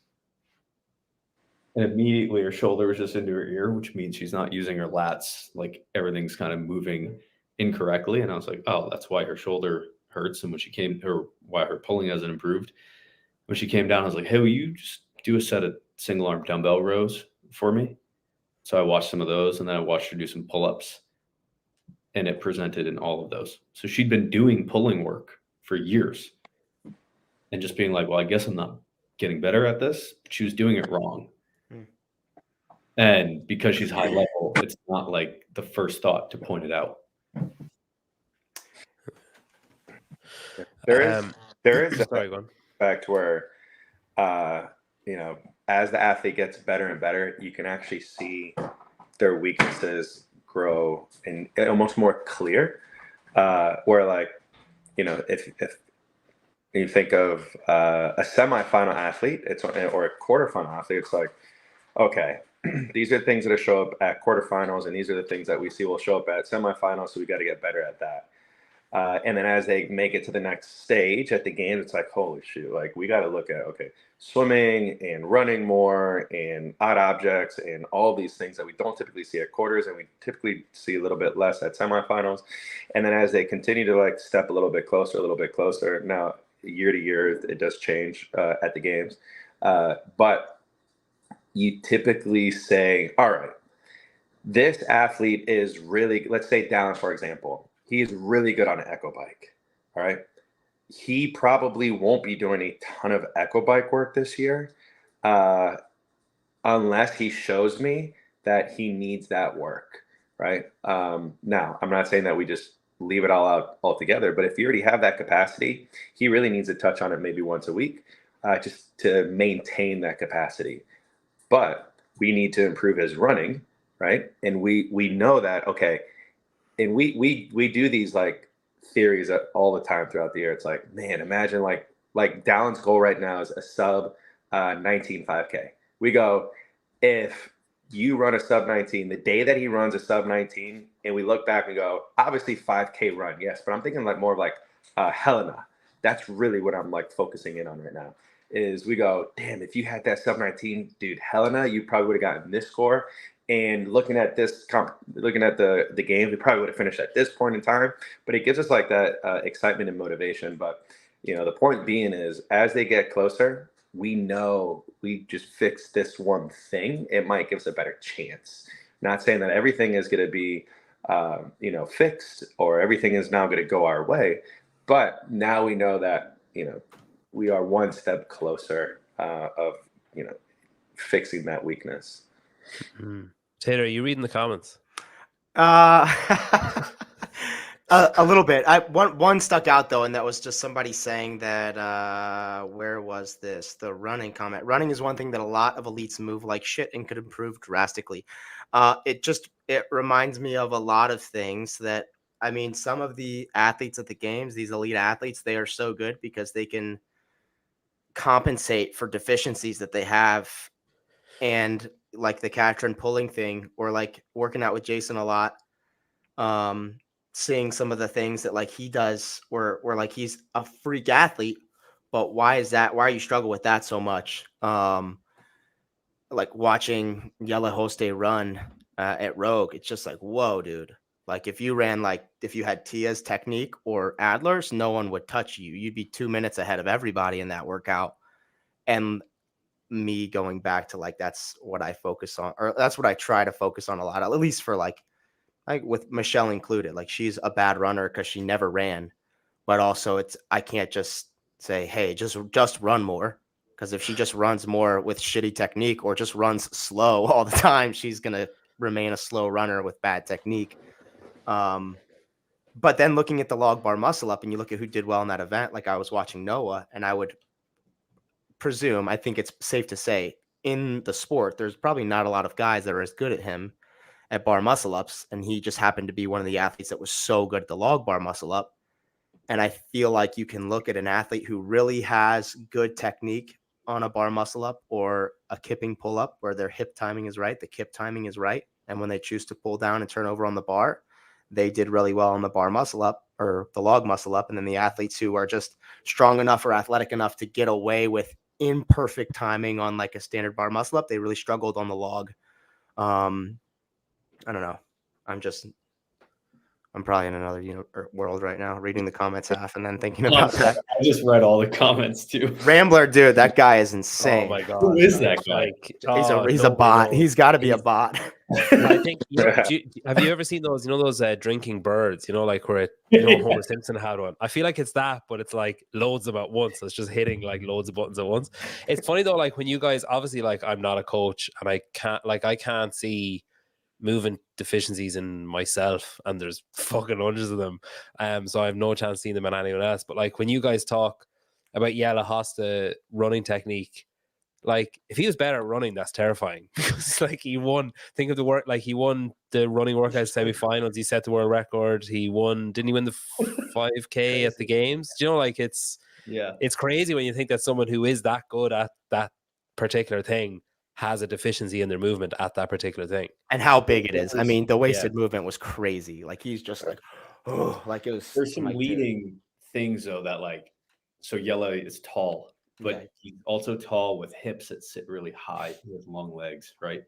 And immediately her shoulder was just into her ear, which means she's not using her lats. Like everything's kind of moving incorrectly. And I was like, oh, that's why her shoulder hurts. And why her pulling hasn't improved. When she came down, I was like, hey, will you just do a set of single arm dumbbell rows for me. So I watched some of those, and then I watched her do some pull-ups, and it presented in all of those. So she'd been doing pulling work for years and just being like, well, I guess I'm not getting better at this. She was doing it wrong. And because she's high level, it's not like the first thought to point it out. There is sorry, go on. fact where, you know, as the athlete gets better and better, you can actually see their weaknesses grow and almost more clear. Where, like, you know, if you think of a semifinal athlete, or a quarterfinal athlete, it's like, okay, these are the things that show up at quarterfinals, and these are the things that we see will show up at semifinals. So we got to get better at that. And then as they make it to the next stage at the game, it's like, holy shoot, like we got to look at, okay, swimming and running more and odd objects and all these things that we don't typically see at quarters, and we typically see a little bit less at semifinals. And then as they continue to like step a little bit closer, now year to year, it does change at the games. But you typically say, all right, this athlete is really, let's say Dallin, for example, he's really good on an echo bike. All right. He probably won't be doing a ton of echo bike work this year unless he shows me that he needs that work. Right. Now, I'm not saying that we just leave it all out altogether, but if you already have that capacity, he really needs to touch on it maybe once a week just to maintain that capacity. But we need to improve his running. Right. And we know that, okay. And we do these like theories all the time throughout the year. It's like, man, imagine like Dallin's goal right now is a sub 19 5K. We go, if you run a sub 19, the day that he runs a sub 19, and we look back and go, obviously 5K run, yes, but I'm thinking like more of like Helena. That's really what I'm like focusing in on right now. Is we go, damn, if you had that sub 19, dude, Helena, you probably would have gotten this score. And looking at the game, we probably would have finished at this point in time. But it gives us like that excitement and motivation. But you know, the point being is, as they get closer, we know we just fix this one thing, it might give us a better chance. Not saying that everything is going to be, you know, fixed or everything is now going to go our way, but now we know that, you know, we are one step closer of, you know, fixing that weakness. Taylor, are you reading the comments? A little bit. One stuck out though, and that was just somebody saying that where was this? The running comment. Running is one thing that a lot of elites move like shit and could improve drastically. It reminds me of a lot of things that, I mean, some of the athletes at the games, these elite athletes, they are so good because they can compensate for deficiencies that they have. And like the catcher and pulling thing, or like working out with Jason a lot, seeing some of the things that like he does, where like he's a freak athlete, but why is that? Why are you struggle with that so much? Like watching Yella Hoste run at Rogue, it's just like, whoa, dude. Like if you had Tia's technique or Adler's, no one would touch you. You'd be 2 minutes ahead of everybody in that workout. And me going back to like, that's what I focus on, or that's what I try to focus on a lot, at least for like with Michelle included. Like she's a bad runner because she never ran, but also I can't just say, hey, just run more, because if she just runs more with shitty technique or just runs slow all the time, she's gonna remain a slow runner with bad technique. But then looking at the log bar muscle up, and you look at who did well in that event, like I was watching Noah, and I would presume, I think it's safe to say, in the sport, there's probably not a lot of guys that are as good at him at bar muscle ups. And he just happened to be one of the athletes that was so good at the log bar muscle up. And I feel like you can look at an athlete who really has good technique on a bar muscle up or a kipping pull up, where their hip timing is right, the kip timing is right. And when they choose to pull down and turn over on the bar, they did really well on the bar muscle up or the log muscle up. And then the athletes who are just strong enough or athletic enough to get away with imperfect timing on like a standard bar muscle up, they really struggled on the log. I don't know. I'm just I'm probably in another world right now, reading the comments half and then thinking about I just read all the comments too. Rambler, dude, that guy is Oh insane. my god, Who is that guy? He's a nobody bot. knows. He's got to be a He's- bot. I think have you ever seen those? You know those drinking birds? You know, like where Homer Simpson had one. I feel like it's that, but it's like loads of at once. So it's just hitting like loads of buttons at once. It's funny though, like when you guys obviously like I'm not a coach and I can't see movement deficiencies in myself, and there's fucking hundreds of them. So I have no chance seeing them in anyone else. But like when you guys talk about Yella Hosta running technique. Like if he was better at running, that's terrifying. Because like he won. Think of the work. Like he won the running workout semifinals. He set the world record. Didn't he win the 5K at the games? Do you know? Like it's crazy when you think that someone who is that good at that particular thing has a deficiency in their movement at that particular thing. And how big it is. I mean, the wasted movement was crazy. Like he's just like, oh, like it was. There's some leading things though that like, so Yella is tall. But he's also tall with hips that sit really high with long legs, right?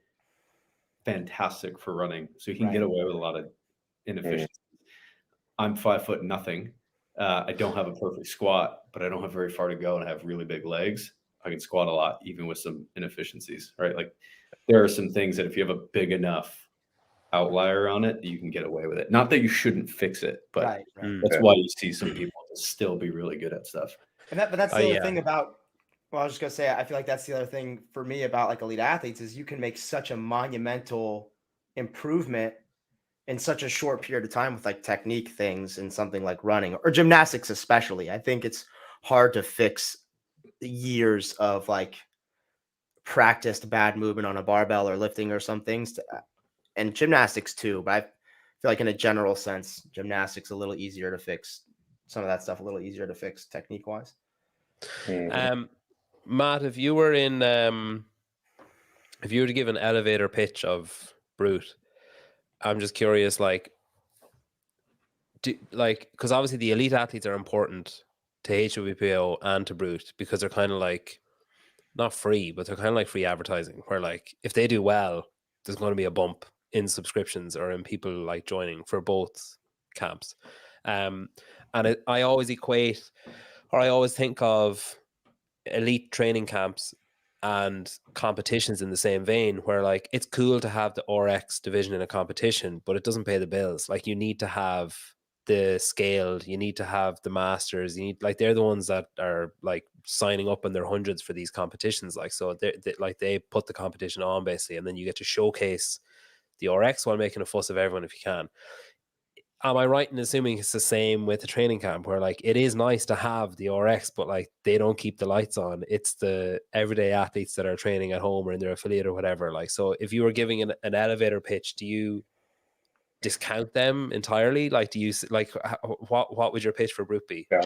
Fantastic for running. So he can get away with a lot of inefficiencies. I'm 5 foot nothing. I don't have a perfect squat, but I don't have very far to go and I have really big legs. I can squat a lot, even with some inefficiencies, right? Like there are some things that if you have a big enough outlier on it, you can get away with it. Not that you shouldn't fix it, but that's why you see some people still be really good at stuff. But that's the other thing about. Well, I was just gonna say, I feel like that's the other thing for me about like elite athletes is you can make such a monumental improvement in such a short period of time with like technique things and something like running or gymnastics, especially. I think it's hard to fix years of like practiced bad movement on a barbell or lifting or some things, and gymnastics too. But I feel like in a general sense, gymnastics a little easier to fix. Some of that stuff a little easier to fix technique wise. Matt, if you were to give an elevator pitch of Brute, I'm just curious, because obviously the elite athletes are important to HWPO and to Brute because they're kind of like not free, but they're kind of like free advertising. Where like if they do well, there's going to be a bump in subscriptions or in people like joining for both camps. I always think of elite training camps and competitions in the same vein where like it's cool to have the RX division in a competition, but it doesn't pay the bills. Like you need to have the scaled, you need to have the masters, you need like they're the ones that are like signing up in their hundreds for these competitions. Like so they put the competition on basically, and then you get to showcase the RX while making a fuss of everyone if you can. Am I right in assuming it's the same with the training camp where like it is nice to have the RX, but like they don't keep the lights on? It's the everyday athletes that are training at home or in their affiliate or whatever. Like, so if you were giving an elevator pitch, do you discount them entirely? Like, do you like what would your pitch for Brute be? Yeah.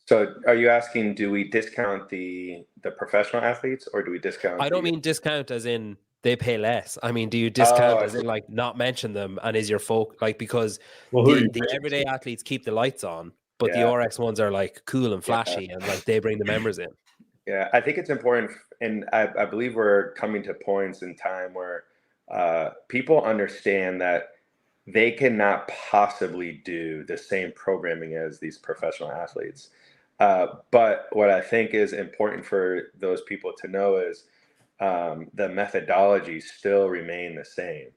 So are you asking, do we discount the professional athletes or do we discount? I don't mean discount as in they pay less. I mean, do you discount as in like not mention them and is your folk like because the everyday athletes keep the lights on, but the RX ones are like cool and flashy and like they bring the members in. Yeah, I think it's important, and I believe we're coming to points in time where people understand that they cannot possibly do the same programming as these professional athletes. But what I think is important for those people to know is the methodologies still remain the same,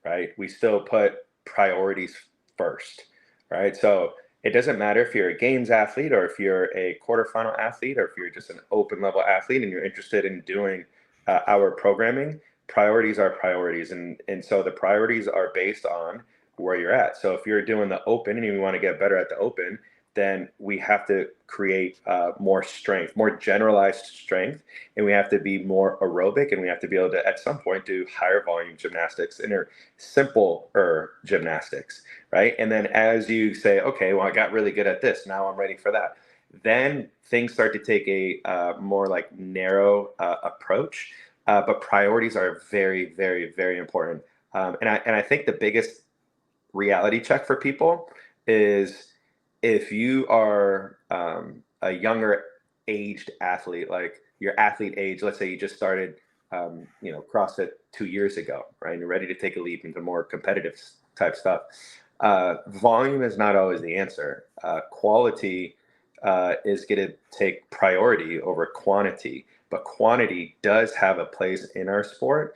right? We still put priorities first, right? So it doesn't matter if you're a games athlete or if you're a quarterfinal athlete or if you're just an open level athlete and you're interested in doing our programming. Priorities are priorities, and so the priorities are based on where you're at. So if you're doing the open and you want to get better at the open, then we have to create more strength, more generalized strength, and we have to be more aerobic, and we have to be able to, at some point, do higher volume gymnastics and simpler gymnastics, right? And then as you say, okay, well, I got really good at this, now I'm ready for that, then things start to take a more like narrow approach, but priorities are very, very, very important. And I think the biggest reality check for people is if you are a younger aged athlete, like your athlete age, let's say you just started, CrossFit 2 years ago, right? And you're ready to take a leap into more competitive type stuff. Volume is not always the answer. Quality is going to take priority over quantity, but quantity does have a place in our sport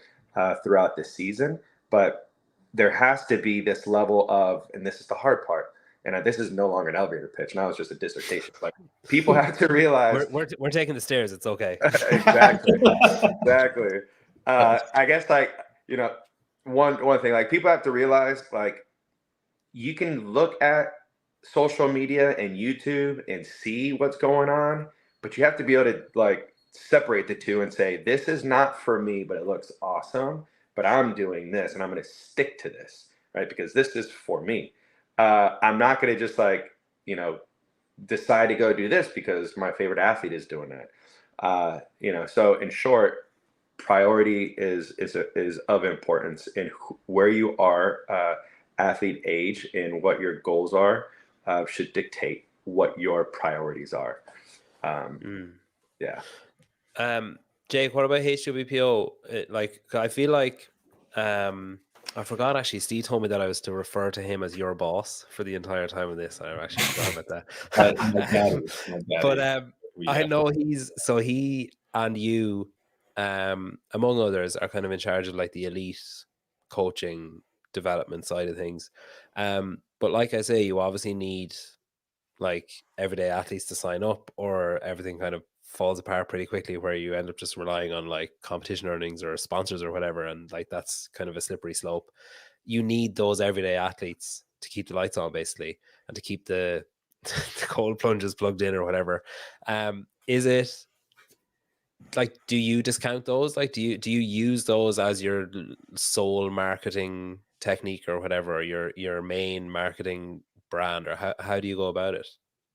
throughout the season. But there has to be this level of, and this is the hard part, and this is no longer an elevator pitch. Now it's just a dissertation. Like, people have to realize we're taking the stairs. It's okay. exactly. I guess, like, you know, one thing, like, people have to realize, like, you can look at social media and YouTube and see what's going on, but you have to be able to, like, separate the two and say, this is not for me, but it looks awesome, but I'm doing this and I'm going to stick to this, right? Because this is for me. I'm not going to just, like, you know, decide to go do this because my favorite athlete is doing that. You know, so in short, priority is of importance in where you are, athlete age, and what your goals are should dictate what your priorities are. Yeah. Jake, what about HWPO? Like, I feel like I forgot, actually. Steve told me that I was to refer to him as your boss for the entire time of this. I actually forgot about that. But I know he and you, among others, are kind of in charge of, like, the elite coaching development side of things. But like I say, you obviously need, like, everyday athletes to sign up, or everything kind of falls apart pretty quickly, where you end up just relying on, like, competition earnings or sponsors or whatever, and, like, that's kind of a slippery slope. You need those everyday athletes to keep the lights on, basically, and to keep the cold plunges plugged in or whatever. Is it, like, do you discount those? Like, do you use those as your sole marketing technique or whatever, or your main marketing brand, or how do you go about it?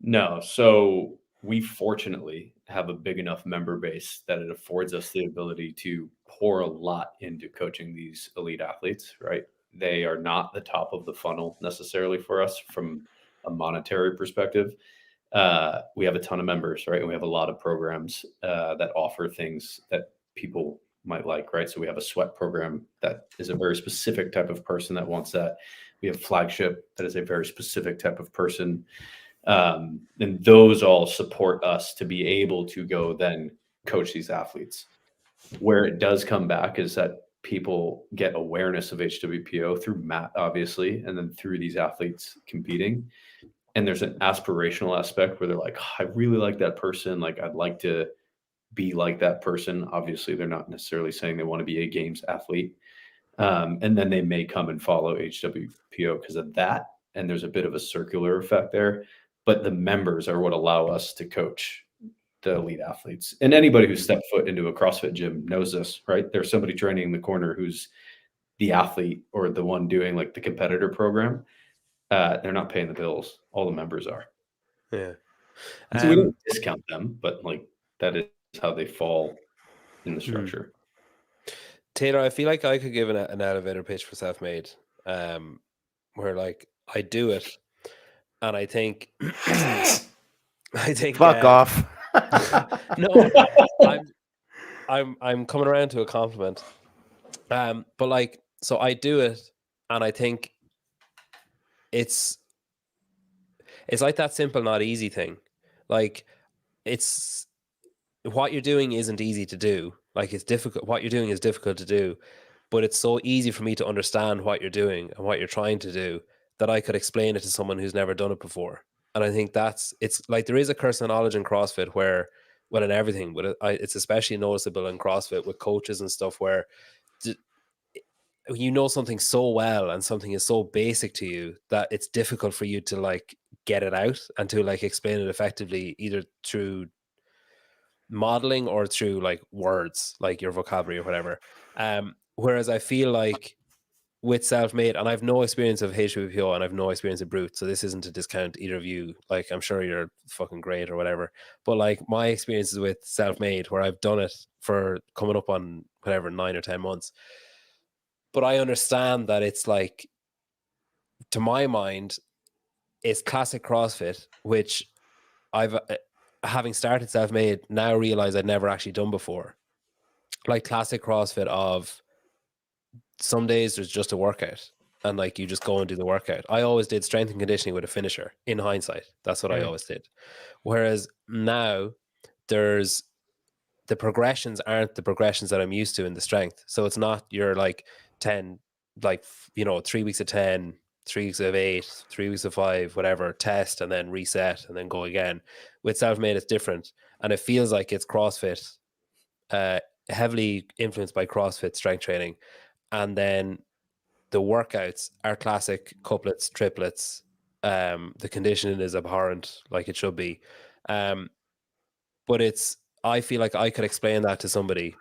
No. So we fortunately have a big enough member base that it affords us the ability to pour a lot into coaching these elite athletes, right? They are not the top of the funnel necessarily for us from a monetary perspective. We have a ton of members, right? And we have a lot of programs that offer things that people might like, right? So we have a sweat program that is a very specific type of person that wants that. We have flagship that is a very specific type of person. And those all support us to be able to go then coach these athletes. Where it does come back is that people get awareness of HWPO through Matt, obviously, and then through these athletes competing. And there's an aspirational aspect where they're like, oh, I really like that person. Like, I'd like to be like that person. Obviously, they're not necessarily saying they want to be a games athlete. And then they may come and follow HWPO because of that. And there's a bit of a circular effect there. But the members are what allow us to coach the elite athletes. And anybody who's stepped foot into a CrossFit gym knows this, right? There's somebody training in the corner who's the athlete or the one doing, like, the competitor program. They're not paying the bills. All the members are. Yeah. So we don't discount them, but, like, that is how they fall in the structure. Taylor, I feel like I could give an elevator pitch for Self-Made, where, like, I do it, and I think, fuck off. No, I'm coming around to a compliment. But, like, so I do it, and I think it's like that simple, not easy thing. Like, it's what you're doing isn't easy to do. Like, it's difficult. What you're doing is difficult to do, but it's so easy for me to understand what you're doing and what you're trying to do that I could explain it to someone who's never done it before. And I think it's like, there is a curse of knowledge in CrossFit where, well, in everything, but it's especially noticeable in CrossFit with coaches and stuff, where you know something so well and something is so basic to you that it's difficult for you to, like, get it out and to, like, explain it effectively, either through modeling or through, like, words, like your vocabulary or whatever. Whereas I feel like with Self-Made, and I've no experience of HWPO and I've no experience of Brute, so this isn't to discount either of you. Like, I'm sure you're fucking great or whatever, but, like, my experiences with Self-Made, where I've done it for coming up on whatever 9 or 10 months, but I understand that it's, like, to my mind, it's classic CrossFit, which I've having started Self-Made now realize I'd never actually done before. Like, classic CrossFit of some days there's just a workout, and like you just go and do the workout. I always did strength and conditioning with a finisher in hindsight. That's what I always did. Whereas now there's the progressions aren't the progressions that I'm used to in the strength. So it's not your like 10, like, 3 weeks of 10, 3 weeks of 8, 3 weeks of 5, whatever, test and then reset and then go again. With self-made, it's different. And it feels like it's CrossFit, heavily influenced by CrossFit strength training. And then the workouts are classic couplets, triplets. The conditioning is abhorrent, like it should be. But I feel like I could explain that to somebody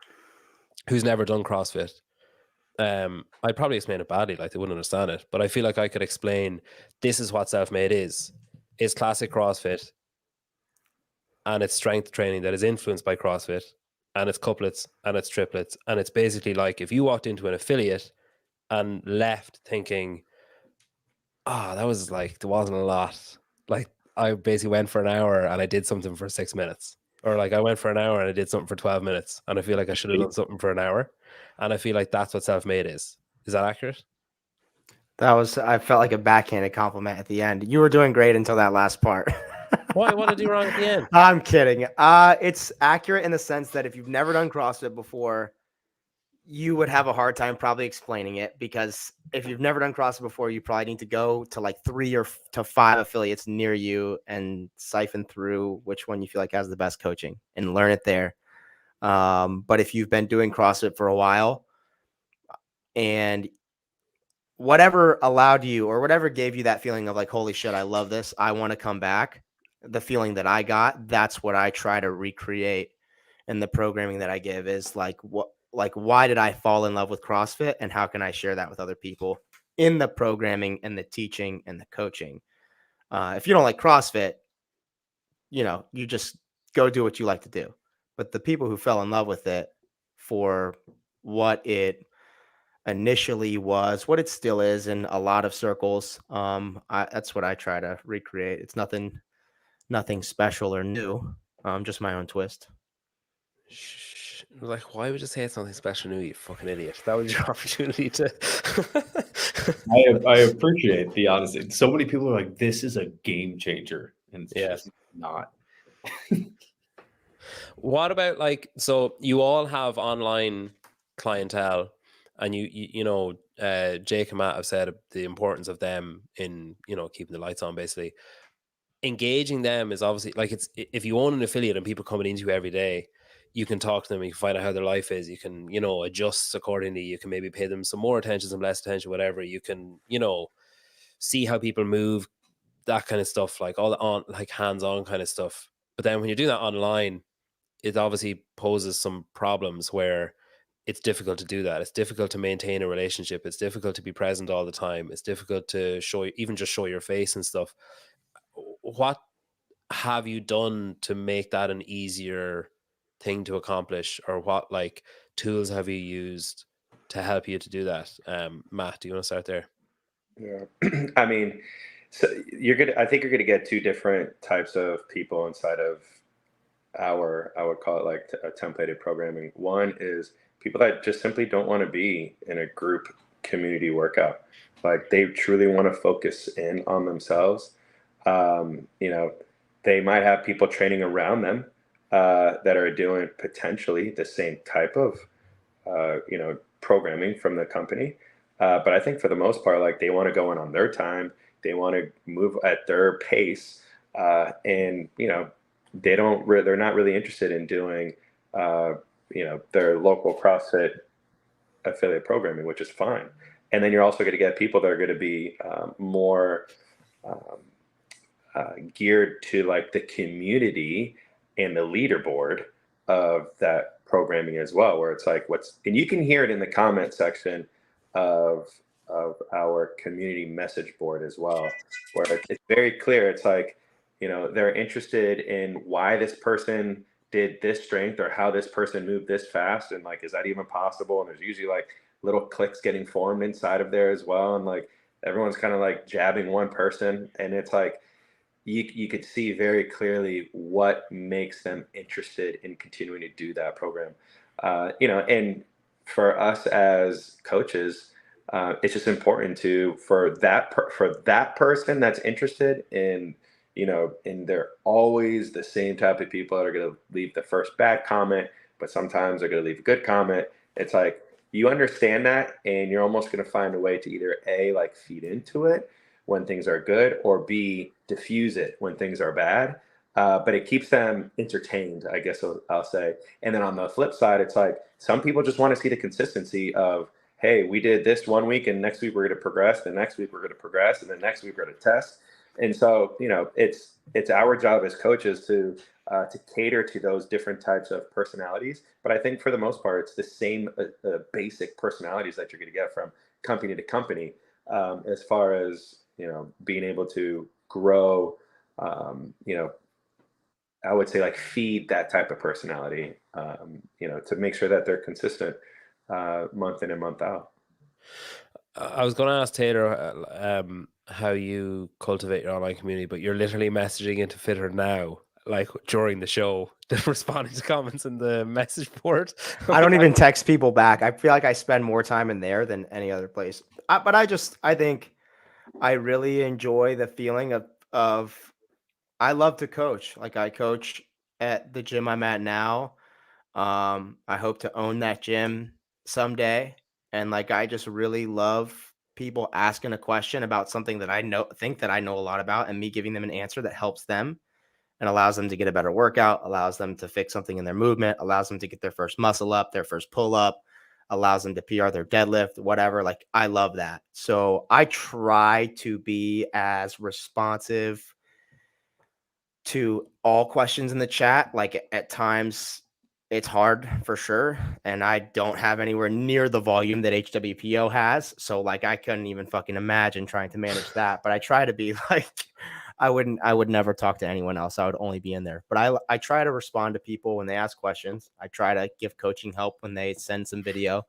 who's never done CrossFit. I'd probably explain it badly, like they wouldn't understand it. But I feel like I could explain, this is what self-made is. It's classic CrossFit, and it's strength training that is influenced by CrossFit, and it's couplets and it's triplets. And it's basically like if you walked into an affiliate and left thinking, that was like, there wasn't a lot. Like I basically went for an hour and I did something for 6 minutes. Or like I went for an hour and I did something for 12 minutes. And I feel like I should have done something for an hour. And I feel like that's what self-made is. Is that accurate? I felt like a backhanded compliment at the end. You were doing great until that last part. What did I do wrong at the end? I'm kidding. It's accurate in the sense that if you've never done CrossFit before, you would have a hard time probably explaining it, because if you've never done CrossFit before, you probably need to go to like 3 or to 5 affiliates near you and siphon through which one you feel like has the best coaching and learn it there. But if you've been doing CrossFit for a while, and whatever allowed you or whatever gave you that feeling of like, holy shit, I love this, I want to come back, the feeling that I got, that's what I try to recreate in the programming that I give, is like, why did I fall in love with CrossFit, and how can I share that with other people in the programming and the teaching and the coaching? If you don't like CrossFit, you just go do what you like to do. But the people who fell in love with it for what it initially was, what it still is in a lot of circles, that's what I try to recreate. It's nothing special or new, just my own twist. Like, why would you say it's something special new, you fucking idiot? That was your opportunity to. I appreciate the honesty. So many people are like, this is a game changer. And it's just not. What about like, so you all have online clientele, and Jake and Matt have said the importance of them in, keeping the lights on, basically. Engaging them is obviously like, if you own an affiliate and people coming into you every day, you can talk to them, you can find out how their life is, you can, adjust accordingly, you can maybe pay them some more attention, some less attention, whatever. You can, see how people move, that kind of stuff, like all the like hands-on kind of stuff. But then when you're doing that online, it obviously poses some problems where it's difficult to do that. It's difficult to maintain a relationship. It's difficult to be present all the time. It's difficult to show your face and stuff. What have you done to make that an easier thing to accomplish, or what like tools have you used to help you to do that? Matt, do you want to start there? Yeah. I mean, so I think you're gonna get two different types of people inside of I would call it like a templated programming. One is people that just simply don't want to be in a group community workout. Like they truly want to focus in on themselves. They might have people training around them that are doing potentially the same type of, programming from the company. But I think for the most part, like they want to go in on their time. They want to move at their pace. And they're not really interested in doing, their local CrossFit affiliate programming, which is fine. And then you're also going to get people that are going to be more geared to like the community and the leaderboard of that programming as well, where it's like and you can hear it in the comment section of our community message board as well, where it's very clear. It's like, they're interested in why this person did this strength or how this person moved this fast, and like, is that even possible? And there's usually like little cliques getting formed inside of there as well, and like everyone's kind of like jabbing one person, and it's like you could see very clearly what makes them interested in continuing to do that program. And for us as coaches, it's just important for that person that's interested in, and they're always the same type of people that are going to leave the first bad comment, but sometimes they're going to leave a good comment. It's like, you understand that, and you're almost going to find a way to either A, like feed into it when things are good, or B, diffuse it when things are bad. But it keeps them entertained, I guess I'll say. And then on the flip side, it's like some people just want to see the consistency of, hey, we did this one week, and next week we're going to progress. The next week we're going to progress, and then next week we're going to test. And so, it's our job as coaches to cater to those different types of personalities. But I think for the most part, it's the same basic personalities that you're going to get from company to company, as far as, being able to grow, I would say, like, feed that type of personality, to make sure that they're consistent month in and month out. I was going to ask Taylor how you cultivate your online community, but you're literally messaging into Fitr now, like during the show, responding to comments in the message board. I don't even text people back. I feel like I spend more time in there than any other place. But I think I really enjoy the feeling of I love to coach. Like, I coach at the gym I'm at now. I hope to own that gym someday. And like, I just really love people asking a question about something that think that I know a lot about, and me giving them an answer that helps them and allows them to get a better workout, allows them to fix something in their movement, allows them to get their first muscle up, their first pull up, allows them to PR their deadlift, whatever. Like, I love that. So I try to be as responsive to all questions in the chat. Like, at times it's hard for sure, and I don't have anywhere near the volume that HWPO has, so like, I couldn't even fucking imagine trying to manage that. But I try to be like, I would never talk to anyone else. I would only be in there. But I try to respond to people when they ask questions. I try to give coaching help when they send some video,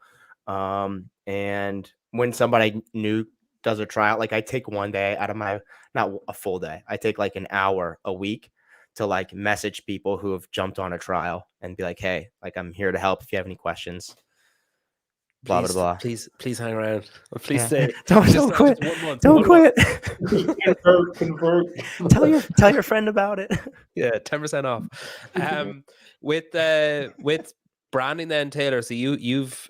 and when somebody new does a tryout, like, I take one day out of my, not a full day, I take like an hour a week to like message people who have jumped on a trial and be like, hey, like, I'm here to help if you have any questions. Blah, please, blah, blah. Please hang around. Please Yeah. stay. Don't quit. Just 1 month. Don't quit. Convert. Tell your friend about it. Yeah, 10% off. With branding then, Taylor, so you've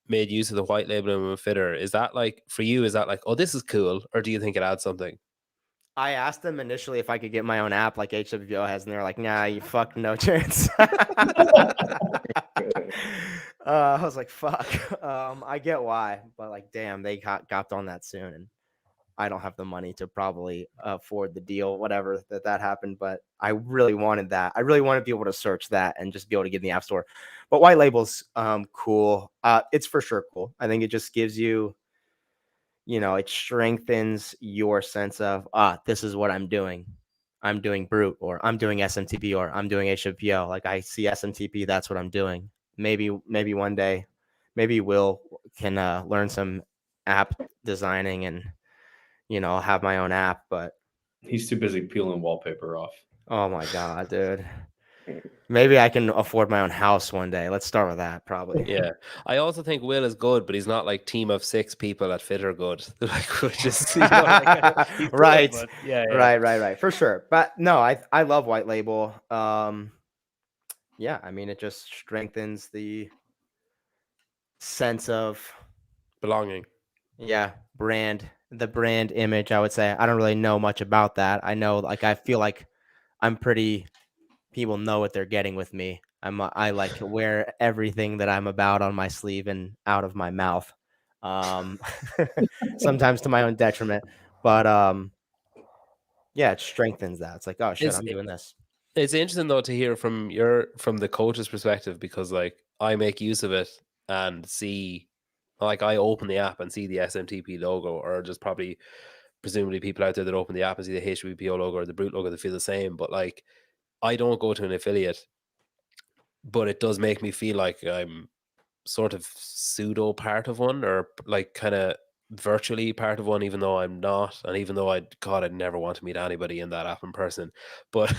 made use of the white labeling with Fitr. Is that like, for you, is that like, oh, this is cool, or do you think it adds something? I asked them initially if I could get my own app like HWO has, and they're like, nah, you fuck, no chance. I was like, fuck. I get why, but like, damn, they got on that soon, and I don't have the money to probably afford the deal, whatever that happened. But I really wanted that. I really want to be able to search that and just be able to get in the app store. But white label's cool. It's for sure cool. I think it just gives you, it strengthens your sense of, this is what I'm doing. I'm doing brute, or I'm doing SMTP, or I'm doing HWPO. Like, I see SMTP, that's what I'm doing. Maybe one day, maybe Will can learn some app designing and, have my own app. But He's too busy peeling wallpaper off. oh my God, dude. Maybe I can afford my own house one day. Let's start with that, probably. Yeah, I also think Will is good, but he's not like team of 6 people at Fitr good. Like, just, he's right. good, but yeah. Right, for sure. But no, I love white label. Yeah, I mean, it just strengthens the sense of Belonging. Yeah, the brand image, I would say. I don't really know much about that. I know, like, I feel like people know what they're getting with me. I like to wear everything that I'm about on my sleeve and out of my mouth. Sometimes to my own detriment, but yeah, it strengthens that. It's like, oh shit, I'm doing this. It's interesting though to hear from the coach's perspective, because like, I make use of it and see, like, I open the app and see the SMTP logo, or just probably presumably people out there that open the app and see the HWPO logo or the Brute logo that feel the same. But like, I don't go to an affiliate, but it does make me feel like I'm sort of pseudo part of one, or like kind of virtually part of one, even though I'm not, and even though I'd never want to meet anybody in that app in person, but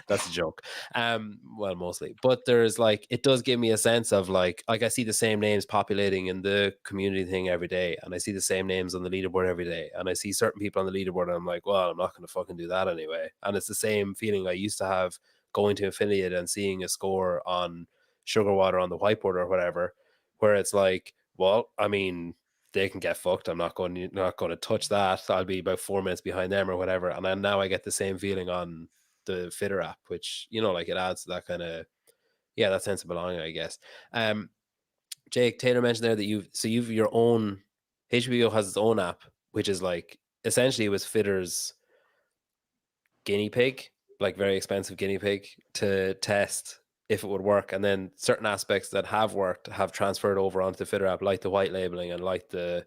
that's a joke. Well, mostly, but there's like, it does give me a sense of like I see the same names populating in the community thing every day, and I see the same names on the leaderboard every day, and I see certain people on the leaderboard, and I'm like, well, I'm not going to fucking do that anyway. And it's the same feeling I used to have going to affiliate and seeing a score on sugar water on the whiteboard or whatever, where it's like, well, I mean, they can get fucked. I'm not going to touch that. I'll be about 4 minutes behind them or whatever. And then now I get the same feeling on the Fitr app, which, you know, like it adds to that kind of, yeah, that sense of belonging, I guess. Jake, Taylor mentioned there that you've your own, HBO has its own app, which is like, essentially it was Fitr's guinea pig, like very expensive guinea pig to test if it would work. And then certain aspects that have worked have transferred over onto the Fitr app, like the white labeling and like the,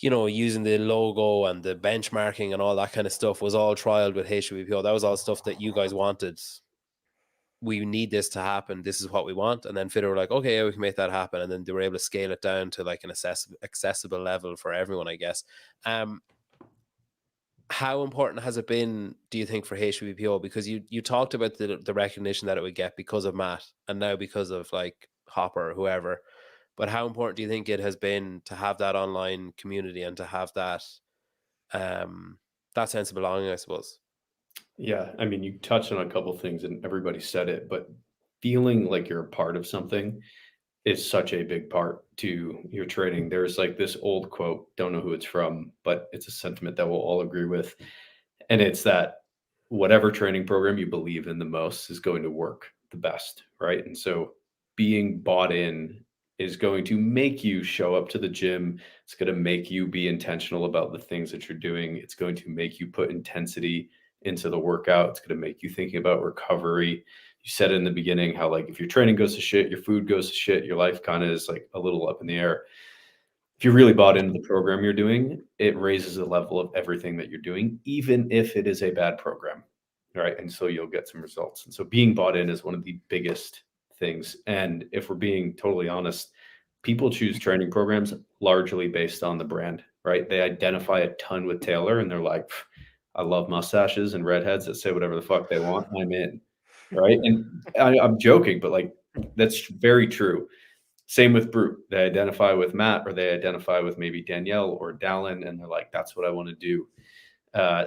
you know, using the logo and the benchmarking and all that kind of stuff was all trialed with HWPO. That was all stuff that you guys wanted. We need this to happen. This is what we want. And then Fitr were like, okay, yeah, we can make that happen. And then they were able to scale it down to like an accessible level for everyone, I guess. How important has it been, do you think, for HWPO? Because you talked about the recognition that it would get because of Matt and now because of like Hopper or whoever. But how important do you think it has been to have that online community and to have that that sense of belonging, I suppose? Yeah, I mean, you touched on a couple of things and everybody said it, but feeling like you're a part of something is such a big part to your training. There's like this old quote, don't know who it's from, but it's a sentiment that we'll all agree with. And it's that whatever training program you believe in the most is going to work the best, right? And so being bought in is going to make you show up to the gym. It's going to make you be intentional about the things that you're doing. It's going to make you put intensity into the workout. It's going to make you thinking about recovery. You said in the beginning how like if your training goes to shit, your food goes to shit, your life kind of is like a little up in the air. If you're really bought into the program you're doing, it raises the level of everything that you're doing, even if it is a bad program, right? And so you'll get some results. And so being bought in is one of the biggest things. And if we're being totally honest, people choose training programs largely based on the brand, right? They identify a ton with Taylor and they're like, I love mustaches and redheads that say whatever the fuck they want. I'm in, right? And I'm joking, but like that's very true. Same with Brute. They identify with Matt or they identify with maybe Danielle or Dallin, and they're like, that's what I want to do.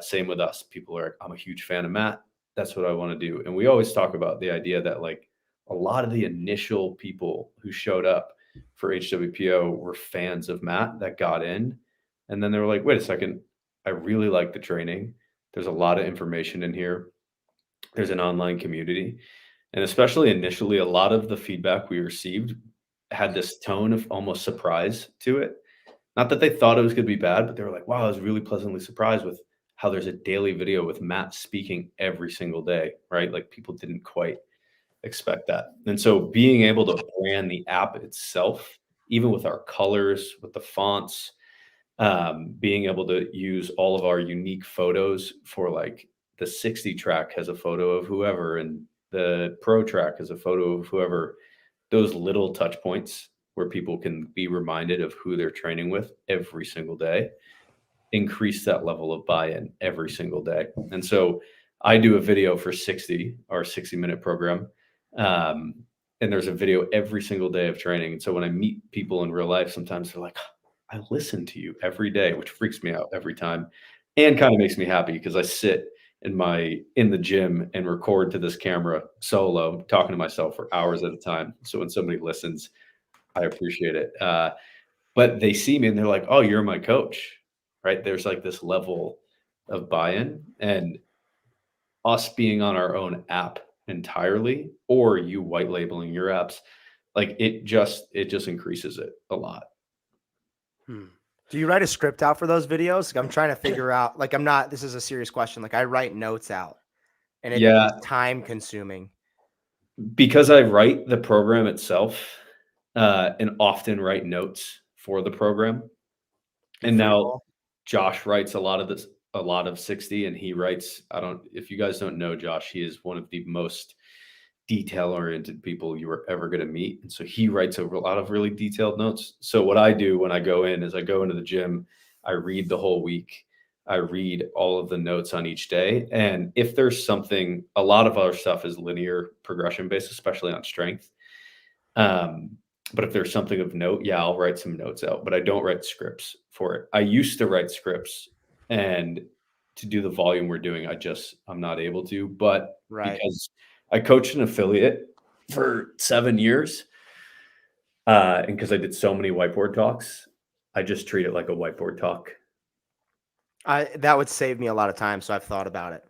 Same with us. People are, I'm a huge fan of Matt. That's what I want to do. And we always talk about the idea that like a lot of the initial people who showed up for HWPO were fans of Matt that got in. And then they were like, wait a second, I really like the training. There's a lot of information in here. There's an online community. And especially initially, a lot of the feedback we received had this tone of almost surprise to it. Not that they thought it was going to be bad, but they were like, wow, I was really pleasantly surprised with how there's a daily video with Matt speaking every single day, right? Like people didn't quite expect that. And so being able to brand the app itself, even with our colors, with the fonts, being able to use all of our unique photos for like the 60 track has a photo of whoever and the pro track has a photo of whoever, those little touch points where people can be reminded of who they're training with every single day, increase that level of buy-in every single day. And so I do a video for 60, our 60-minute program. And there's a video every single day of training. And so when I meet people in real life, sometimes they're like, I listen to you every day, which freaks me out every time and kind of makes me happy because I sit in the gym and record to this camera solo, talking to myself for hours at a time. So when somebody listens, I appreciate it. But they see me and they're like, oh, you're my coach, right? There's like this level of buy-in, and us being on our own app entirely, or you white labeling your apps, like it just increases it a lot. Do you write a script out for those videos? Like I'm trying to figure out, like, this is a serious question. Like I write notes out and it's time consuming. Because I write the program itself and often write notes for the program. And now Josh writes a lot of 60, and he writes, if you guys don't know Josh, he is one of the most detail-oriented people you are ever going to meet. And so he writes a lot of really detailed notes. So what I do when I go in is I go into the gym, I read the whole week, I read all of the notes on each day. And if there's something, a lot of our stuff is linear progression based, especially on strength. But if there's something of note, yeah, I'll write some notes out, but I don't write scripts for it. I used to write scripts, and to do the volume we're doing, I'm not able to, but because I coached an affiliate for 7 years, and because I did so many whiteboard talks, I just treat it like a whiteboard talk. That would save me a lot of time, so I've thought about it.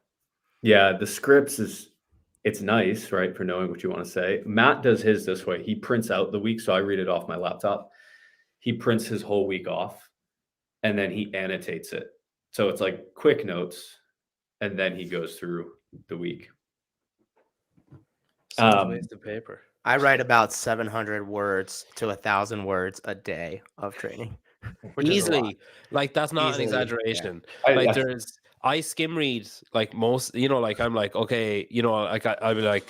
Yeah, the scripts it's nice, right, for knowing what you want to say. Matt does his this way. He prints out the week, so I read it off my laptop. He prints his whole week off, and then he annotates it. So it's like quick notes, and then he goes through the week. Waste of paper. I write about 700 words to 1,000 words a day of training. Easily, like that's not an exaggeration. Yeah. Like I skim read like most, like I'm like, okay, like I'll be like,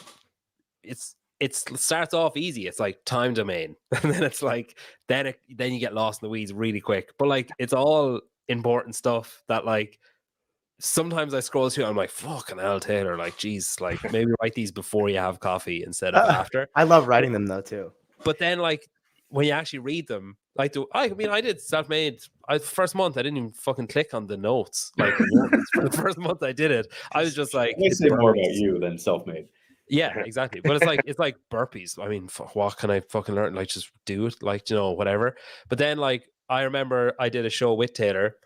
it starts off easy. It's like time domain, and then it's like then you get lost in the weeds really quick. But like it's all important stuff that like sometimes I scroll through. I'm like, fucking hell, Taylor. Like, geez, like maybe write these before you have coffee instead of after. I love writing them though too. But then like when you actually read them, like I did self-made. First month I didn't even fucking click on the notes. Like for the first month I did it, I was just like, I say more about you than self-made. Yeah, exactly. But it's like burpees. I mean, what can I fucking learn? Like just do it, like whatever. But then like I remember I did a show with Taylor,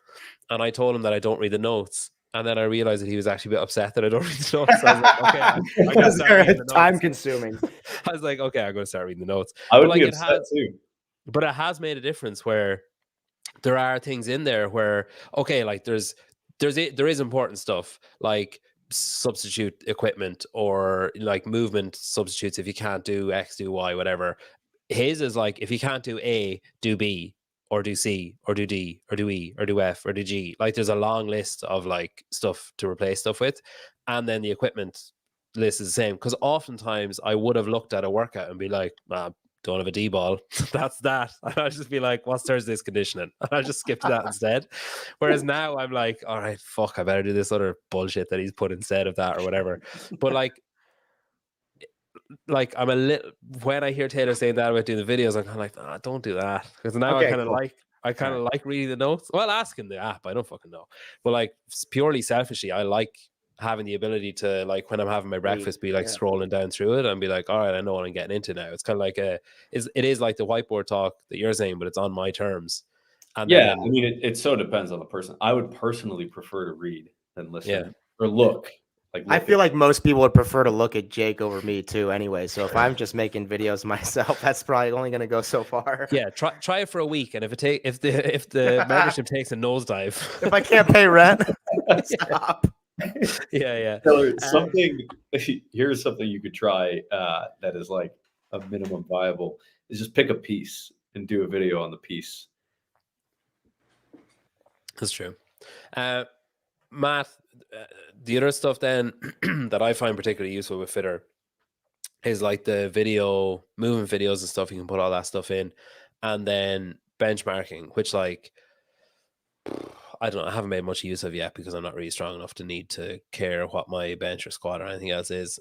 and I told him that I don't read the notes. And then I realized that he was actually a bit upset that I don't read the notes. So I was like, okay, I gotta start reading the notes. Time consuming. I was like, okay, I'm gonna start reading the notes. I would be upset too. But it has made a difference where there are things in there where, okay, like there is important stuff like substitute equipment or like movement substitutes. If you can't do X, do Y, whatever. His is like, if you can't do A, do B, or do C, or do D, or do E, or do F, or do G. Like there's a long list of like stuff to replace stuff with. And then the equipment list is the same. Because oftentimes I would have looked at a workout and be like, don't have a D ball. That's that. And I'll just be like, what's Thursday's conditioning? And I'll just skip to that instead. Whereas now I'm like, all right, fuck, I better do this other bullshit that he's put instead of that or whatever. But like I'm a little, when I hear Taylor saying that about doing the videos, I'm kind of like, don't do that. Because now I kind of like reading the notes. Well, asking the app, I don't fucking know. But like purely selfishly, I like having the ability to, like, when I'm having my breakfast, be like scrolling down through it and be like, all right, I know what I'm getting into now. It's kind of like it is like the whiteboard talk that you're saying, but it's on my terms. And I mean, it so depends on the person. I would personally prefer to read than listen or look. Like I feel like most people would prefer to look at Jake over me too anyway. So if I'm just making videos myself, that's probably only going to go so far. Yeah, try it for a week, and if the membership takes a nosedive, if I can't pay rent, stop. Yeah. Here's something you could try that is like a minimum viable is just pick a piece and do a video on the piece. That's true. Matt, the other stuff then that I find particularly useful with Fitr is like the video movement videos and stuff. You can put all that stuff in, and then benchmarking, which like I don't know, I haven't made much use of yet because I'm not really strong enough to need to care what my bench or squat or anything else is.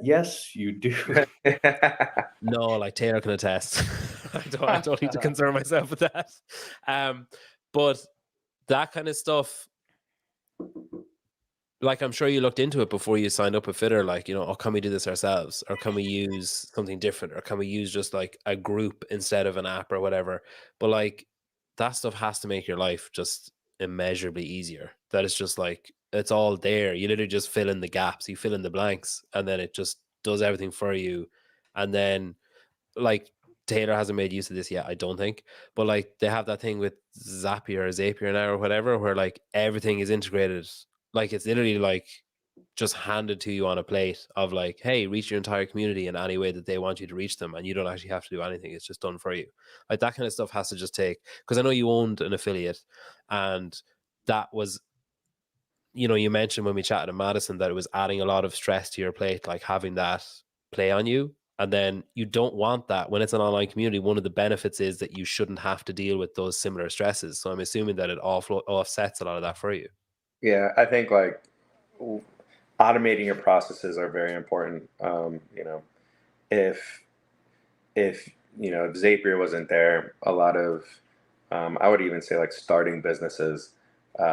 Yes, you do. No, like Taylor can attest. I don't need to concern myself with that. But that kind of stuff, like I'm sure you looked into it before you signed up with Fitr, like, can we do this ourselves, or can we use something different, or can we use just like a group instead of an app or whatever? But like that stuff has to make your life just immeasurably easier. That is just like, it's all there. You literally just fill in the gaps, you fill in the blanks, and then it just does everything for you. And then like Taylor hasn't made use of this yet, I don't think, but like they have that thing with Zapier now or whatever, where like everything is integrated. Like it's literally like just handed to you on a plate of like, hey, reach your entire community in any way that they want you to reach them, and you don't actually have to do anything. It's just done for you. Like that kind of stuff has to just take, because I know you owned an affiliate, and that was, you mentioned when we chatted in Madison that it was adding a lot of stress to your plate, like having that play on you. And then you don't want that. When it's an online community, one of the benefits is that you shouldn't have to deal with those similar stresses. So I'm assuming that it offsets a lot of that for you. Yeah, I think like automating your processes are very important. You know, if you know, if Zapier wasn't there, a lot of I would even say like starting businesses, you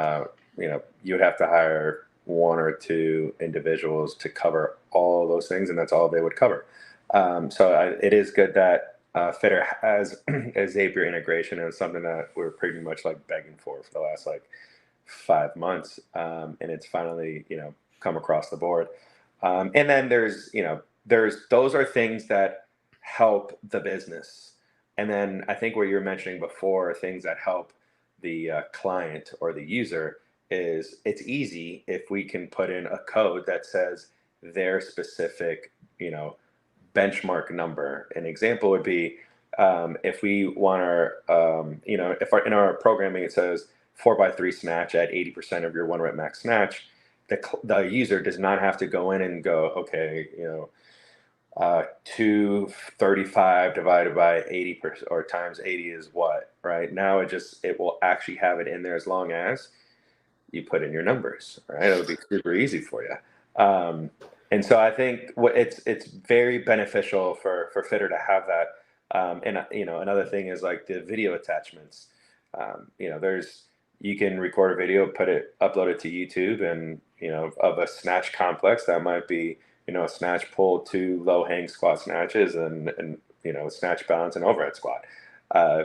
know, you would have to hire 1 or 2 individuals to cover all those things, and that's all they would cover. It is good that Fitr has a Zapier integration, and it's something that we're pretty much like begging for the last like 5 months, and it's finally, you know, come across the board. And then there's, you know, those are things that help the business. And then I think what you were mentioning before, things that help the client or the user, is it's easy if we can put in a code that says their specific, you know, benchmark number. An example would be if we want our, you know, if in our programming it says 4x3 snatch at 80% of your 1 rep max snatch, the user does not have to go in and go, okay, you know, 235 divided by 80% or times 80 is what, right? Now it will actually have it in there as long as you put in your numbers, right? It'll be super easy for you. And so I think it's very beneficial for Fitr to have that. And you know, another thing is like the video attachments. You know, you can record a video, upload it to YouTube, and you know, of a snatch complex that might be, you know, a snatch pull, 2 low hang squat snatches, and you know, snatch balance and overhead squat,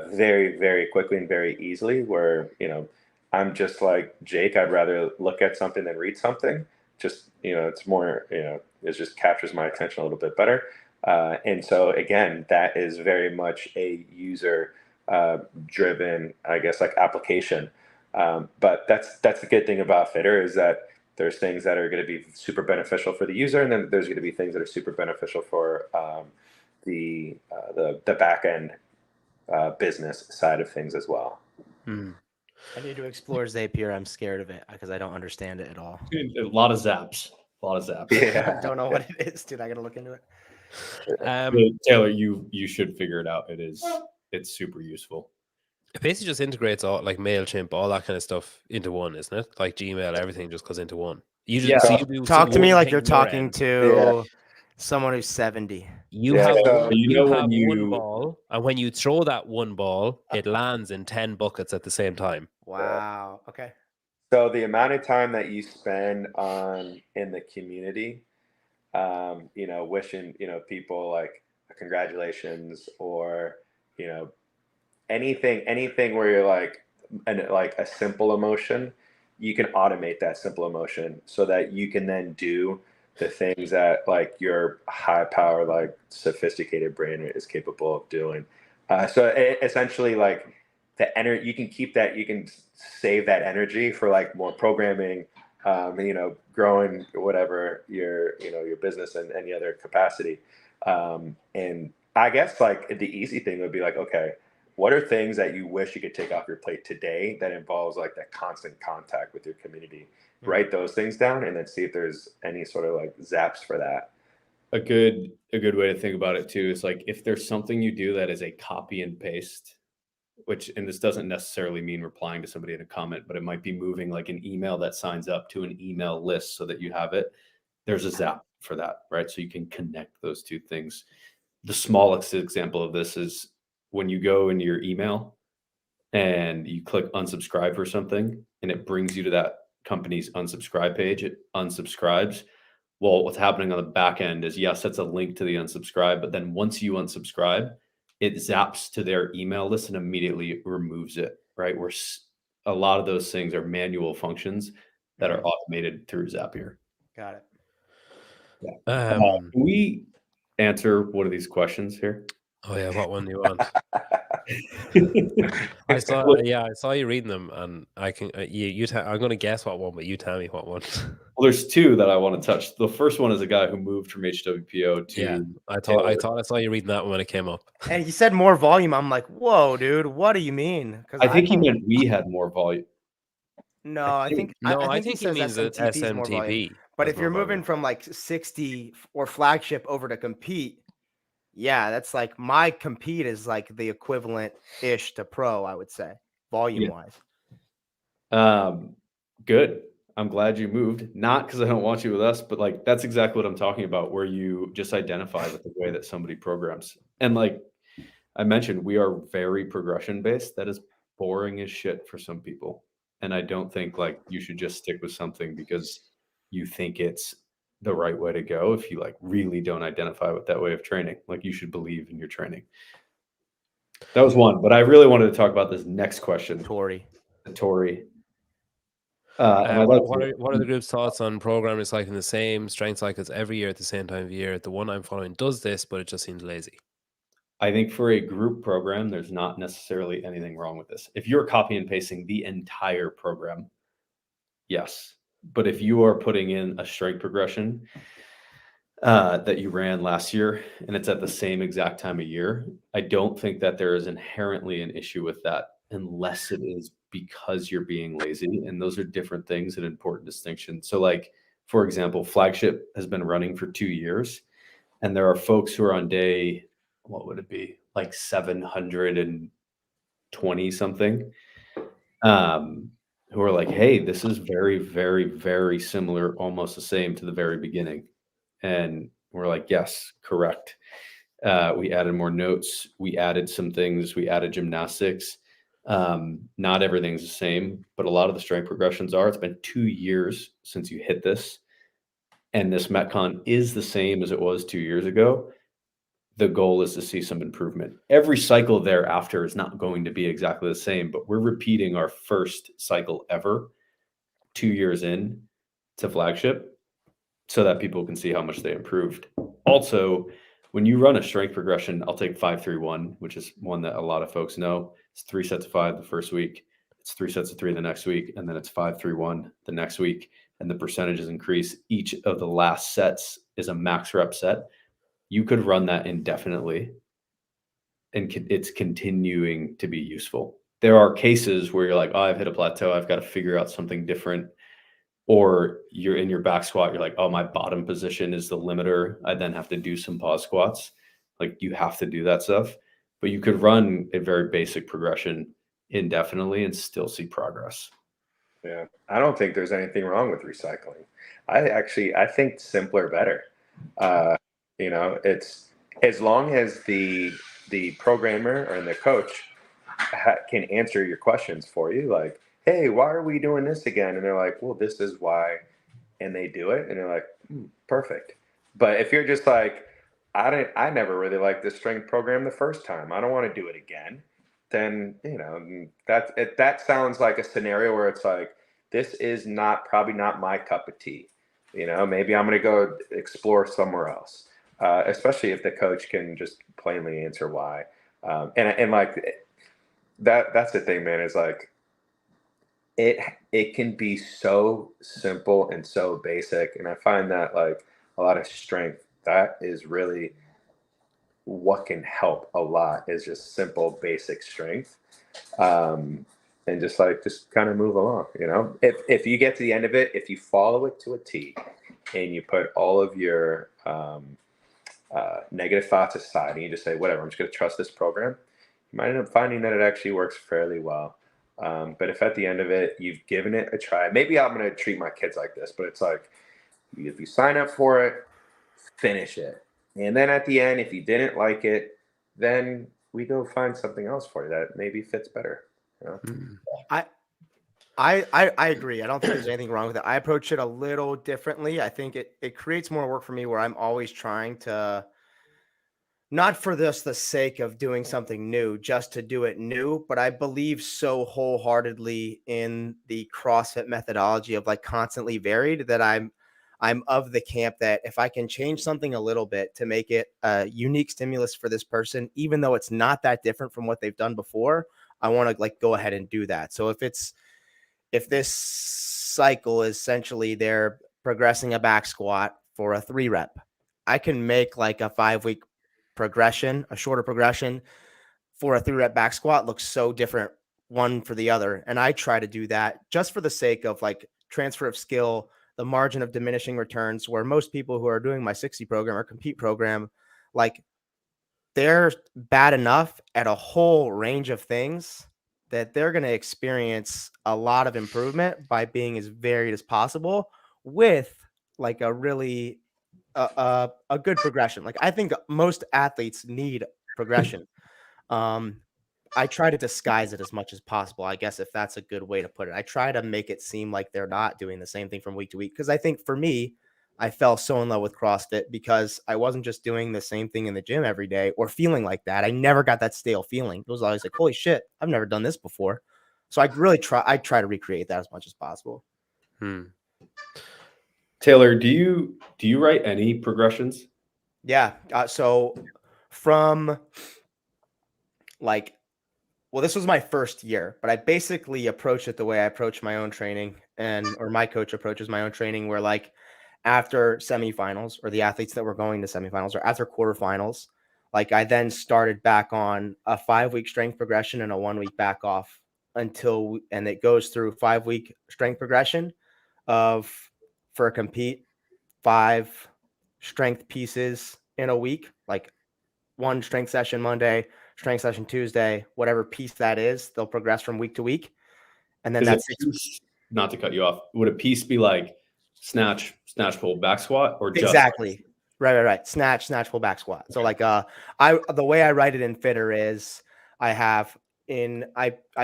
very, very quickly and very easily. Where, you know, I'm just like Jake, I'd rather look at something than read something. Just, you know, it's more, you know, it just captures my attention a little bit better. And so again, that is very much a user driven, I guess, like application. But that's the good thing about Fitr, is that there's things that are going to be super beneficial for the user, and then there's going to be things that are super beneficial for the back end business side of things as well. I need to explore Zapier. I'm scared of it because I don't understand it at all. A lot of zaps. Yeah. I don't know what it is, dude. I gotta look into it. Taylor, you should figure it out. It's super useful. It basically just integrates all, like MailChimp, all that kind of stuff into one, isn't it? Like Gmail, everything just goes into one. Talk to me like you're talking to someone who's 70. You have when one ball, and when you throw that one ball, it lands in 10 buckets at the same time. Wow. Okay. So the amount of time that you spend in the community, you know, wishing, you know, people like congratulations, or, you know, anything where you're like a simple emotion, you can automate that simple emotion so that you can then do the things that like your high power, like sophisticated brain is capable of doing. So essentially, like the energy, you can keep that, you can save that energy for like more programming, you know, growing whatever your business and any other capacity. And I guess like the easy thing would be like, okay, what are things that you wish you could take off your plate today that involves like that constant contact with your community? Write those things down and then see if there's any sort of like zaps for that. A good way to think about it too is like, if there's something you do that is a copy and paste, and this doesn't necessarily mean replying to somebody in a comment, but it might be moving like an email that signs up to an email list so that you have it. There's a zap for that, right? So you can connect those two things. The smallest example of this is when you go into your email and you click unsubscribe for something, and it brings you to that company's unsubscribe page. It unsubscribes. Well, what's happening on the back end is, yes, that's a link to the unsubscribe, but then once you unsubscribe, it zaps to their email list and immediately removes it, right? Where a lot of those things are manual functions that are automated through Zapier. Got it. Yeah. Can we answer one of these questions here? Oh yeah, what one do you want? I saw you reading them, and I can I'm going to guess what one, but you tell me what one. Well, there's two that I want to touch. The first one is a guy who moved from HWPO to. Yeah, I thought I saw you reading that one when it came up. And he said more volume. I'm like, whoa, dude, what do you mean? I think he meant we had more volume. No, I think he means SMTP. SMTP. But if you're moving from like 60 or flagship over to compete, yeah, that's like my compete is like the equivalent ish to pro, I would say, volume wise. Good. I'm glad you moved. Not because I don't want you with us, but like that's exactly what I'm talking about, where you just identify with the way that somebody programs. And like I mentioned, we are very progression based. That is boring as shit for some people. And I don't think like you should just stick with something because you think it's the right way to go if you like really don't identify with that way of training. Like you should believe in your training. That was one, but I really wanted to talk about this next question. Tori. What are the group's thoughts on program recycling the same strength cycles every year at the same time of year? The one I'm following does this, but it just seems lazy. I think for a group program, there's not necessarily anything wrong with this. If you're copy and pasting the entire program, yes. But if you are putting in a strength progression that you ran last year and it's at the same exact time of year, I don't think that there is inherently an issue with that unless it is because you're being lazy. And those are different things, an important distinction. So like, for example, flagship has been running for 2 years and there are folks who are on day, what would it be? Like 720 something, who are like, hey, this is very, very, very similar, almost the same to the very beginning. And we're like, yes, correct. We added more notes. We added some things. We added gymnastics. Not everything's the same, but a lot of the strength progressions are. It's been 2 years since you hit this. And this Metcon is the same as it was 2 years ago. The goal is to see some improvement. Every cycle thereafter is not going to be exactly the same, but we're repeating our first cycle ever 2 years in to flagship so that people can see how much they improved. Also, when you run a strength progression, I'll take 5-3-1, which is one that a lot of folks know. It's 3 sets of 5 the first week. It's 3 sets of 3 the next week. And then it's 5-3-1 the next week. And the percentages increase. Each of the last sets is a max rep set. You could run that indefinitely and it's continuing to be useful. There are cases where you're like, oh, I've hit a plateau. I've got to figure out something different. Or you're in your back squat. You're like, oh, my bottom position is the limiter. I then have to do some pause squats. Like you have to do that stuff. But you could run a very basic progression indefinitely and still see progress. Yeah. I don't think there's anything wrong with recycling. I think simpler better. It's as long as the programmer or the coach can answer your questions for you, like, hey, why are we doing this again? And they're like, well, this is why, and they do it, and they're like, perfect. But if you're just like, I never really liked this strength program the first time, I don't want to do it again, then that sounds like a scenario where it's like, this is probably not my cup of tea. Maybe I'm going to go explore somewhere else. Especially if the coach can just plainly answer why. And like that's the thing, man, is like it can be so simple and so basic. And I find that like a lot of strength, that is really what can help a lot, is just simple, basic strength. And just kind of move along, if you get to the end of it, if you follow it to a T and you put all of your, negative thoughts aside and you just say, whatever, I'm just going to trust this program, you might end up finding that it actually works fairly well. But if at the end of it, you've given it a try, maybe I'm going to treat my kids like this, but it's like, if you sign up for it, finish it. And then at the end, if you didn't like it, then we go find something else for you that maybe fits better. I agree. I don't think there's anything wrong with it. I approach it a little differently. I think it creates more work for me where I'm always trying to, not for the sake of doing something new, just to do it new, but I believe so wholeheartedly in the CrossFit methodology of like constantly varied that I'm of the camp that if I can change something a little bit to make it a unique stimulus for this person, even though it's not that different from what they've done before, I want to like go ahead and do that. So if this cycle is essentially they're progressing a back squat for a 3 rep, I can make like a 5-week progression, a shorter progression for a 3 rep back squat looks so different one for the other. And I try to do that just for the sake of like transfer of skill, the margin of diminishing returns, where most people who are doing my 60 program or compete program, like they're bad enough at a whole range of things that they're going to experience a lot of improvement by being as varied as possible with like a really a good progression. Like I think most athletes need progression. I try to disguise it as much as possible, I guess, if that's a good way to put it. I try to make it seem like they're not doing the same thing from week to week, because I think for me, I fell so in love with CrossFit because I wasn't just doing the same thing in the gym every day or feeling like that. I never got that stale feeling. It was always like, holy shit, I've never done this before. So I try to recreate that as much as possible. Taylor, do you write any progressions? Yeah. So from like, well, this was my first year, but I basically approached it the way I approach my own training, or my coach approaches my own training, where like after semifinals, or the athletes that were going to semifinals, or after quarterfinals, like I then started back on a 5-week strength progression and a 1-week back off and it goes through 5-week strength progression for a compete, 5 strength pieces in a week, like 1 strength session Monday, strength session Tuesday, whatever piece that is, they'll progress from week to week. And then that's not to cut you off. Would a piece be like snatch, pull, back squat, or just exactly right. Snatch, pull, back squat. So like the way I write it in Fitr is I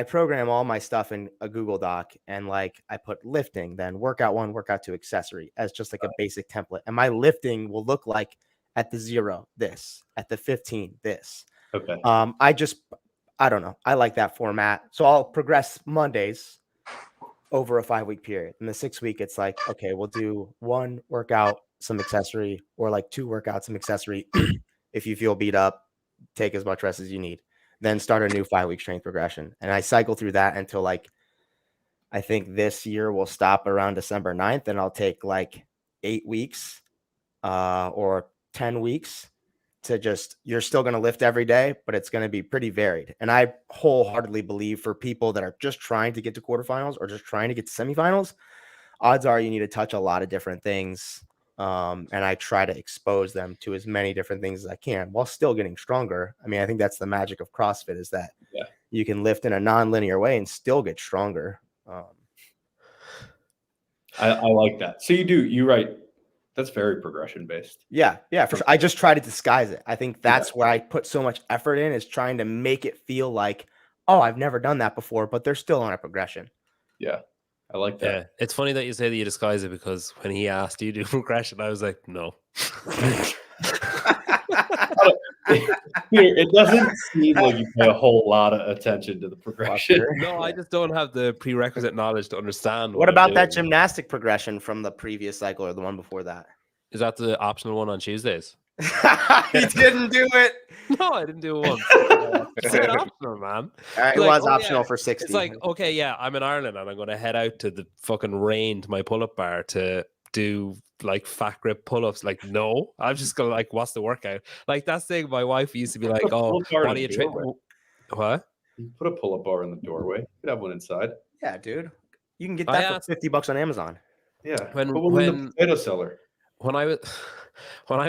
program all my stuff in a Google Doc, and like I put lifting, then workout 1, workout 2, accessory as just like a basic template. And my lifting will look like at the 0, this, at the 15, this. Okay. I don't know. I like that format. So I'll progress Mondays over a 5-week period. In the 6th week, it's like, okay, we'll do 1 workout, some accessory, or like 2 workouts, some accessory. If you feel beat up, take as much rest as you need. Then start a new 5-week strength progression. And I cycle through that until like, I think this year will stop around December 9th, and I'll take like 8 weeks or 10 weeks to you're still going to lift every day, but it's going to be pretty varied. And I wholeheartedly believe for people that are just trying to get to quarterfinals or just trying to get to semifinals, odds are you need to touch a lot of different things. And I try to expose them to as many different things as I can while still getting stronger. I mean, I think that's the magic of CrossFit, is that you can lift in a non-linear way and still get stronger. I like that. So you write. That's very progression based. Yeah, for sure. I just try to disguise it. I think that's where I put so much effort in, is trying to make it feel like, oh, I've never done that before, but they're still on a progression. Yeah, I like that. Yeah, it's funny that you say that you disguise it, because when he asked, do you do progression? I was like, no. It doesn't seem like you pay a whole lot of attention to the progression. No, I just don't have the prerequisite knowledge to understand. What about that gymnastic progression from the previous cycle or the one before that? Is that the optional one on Tuesdays? He didn't do it. No, I didn't do it once. It's optional, man. It was optional for 60. It's like, okay, yeah, I'm in Ireland and I'm going to head out to the fucking rain to my pull-up bar to do like fat grip pull-ups. Like, no, I'm just going to like, what's the workout? Like, that's the thing. My wife used to be like, oh, what are you training? What? You put a pull-up bar in the doorway. You could have one inside. Yeah, dude. You can get that for $50 on Amazon. Yeah. When the potato cellar. When I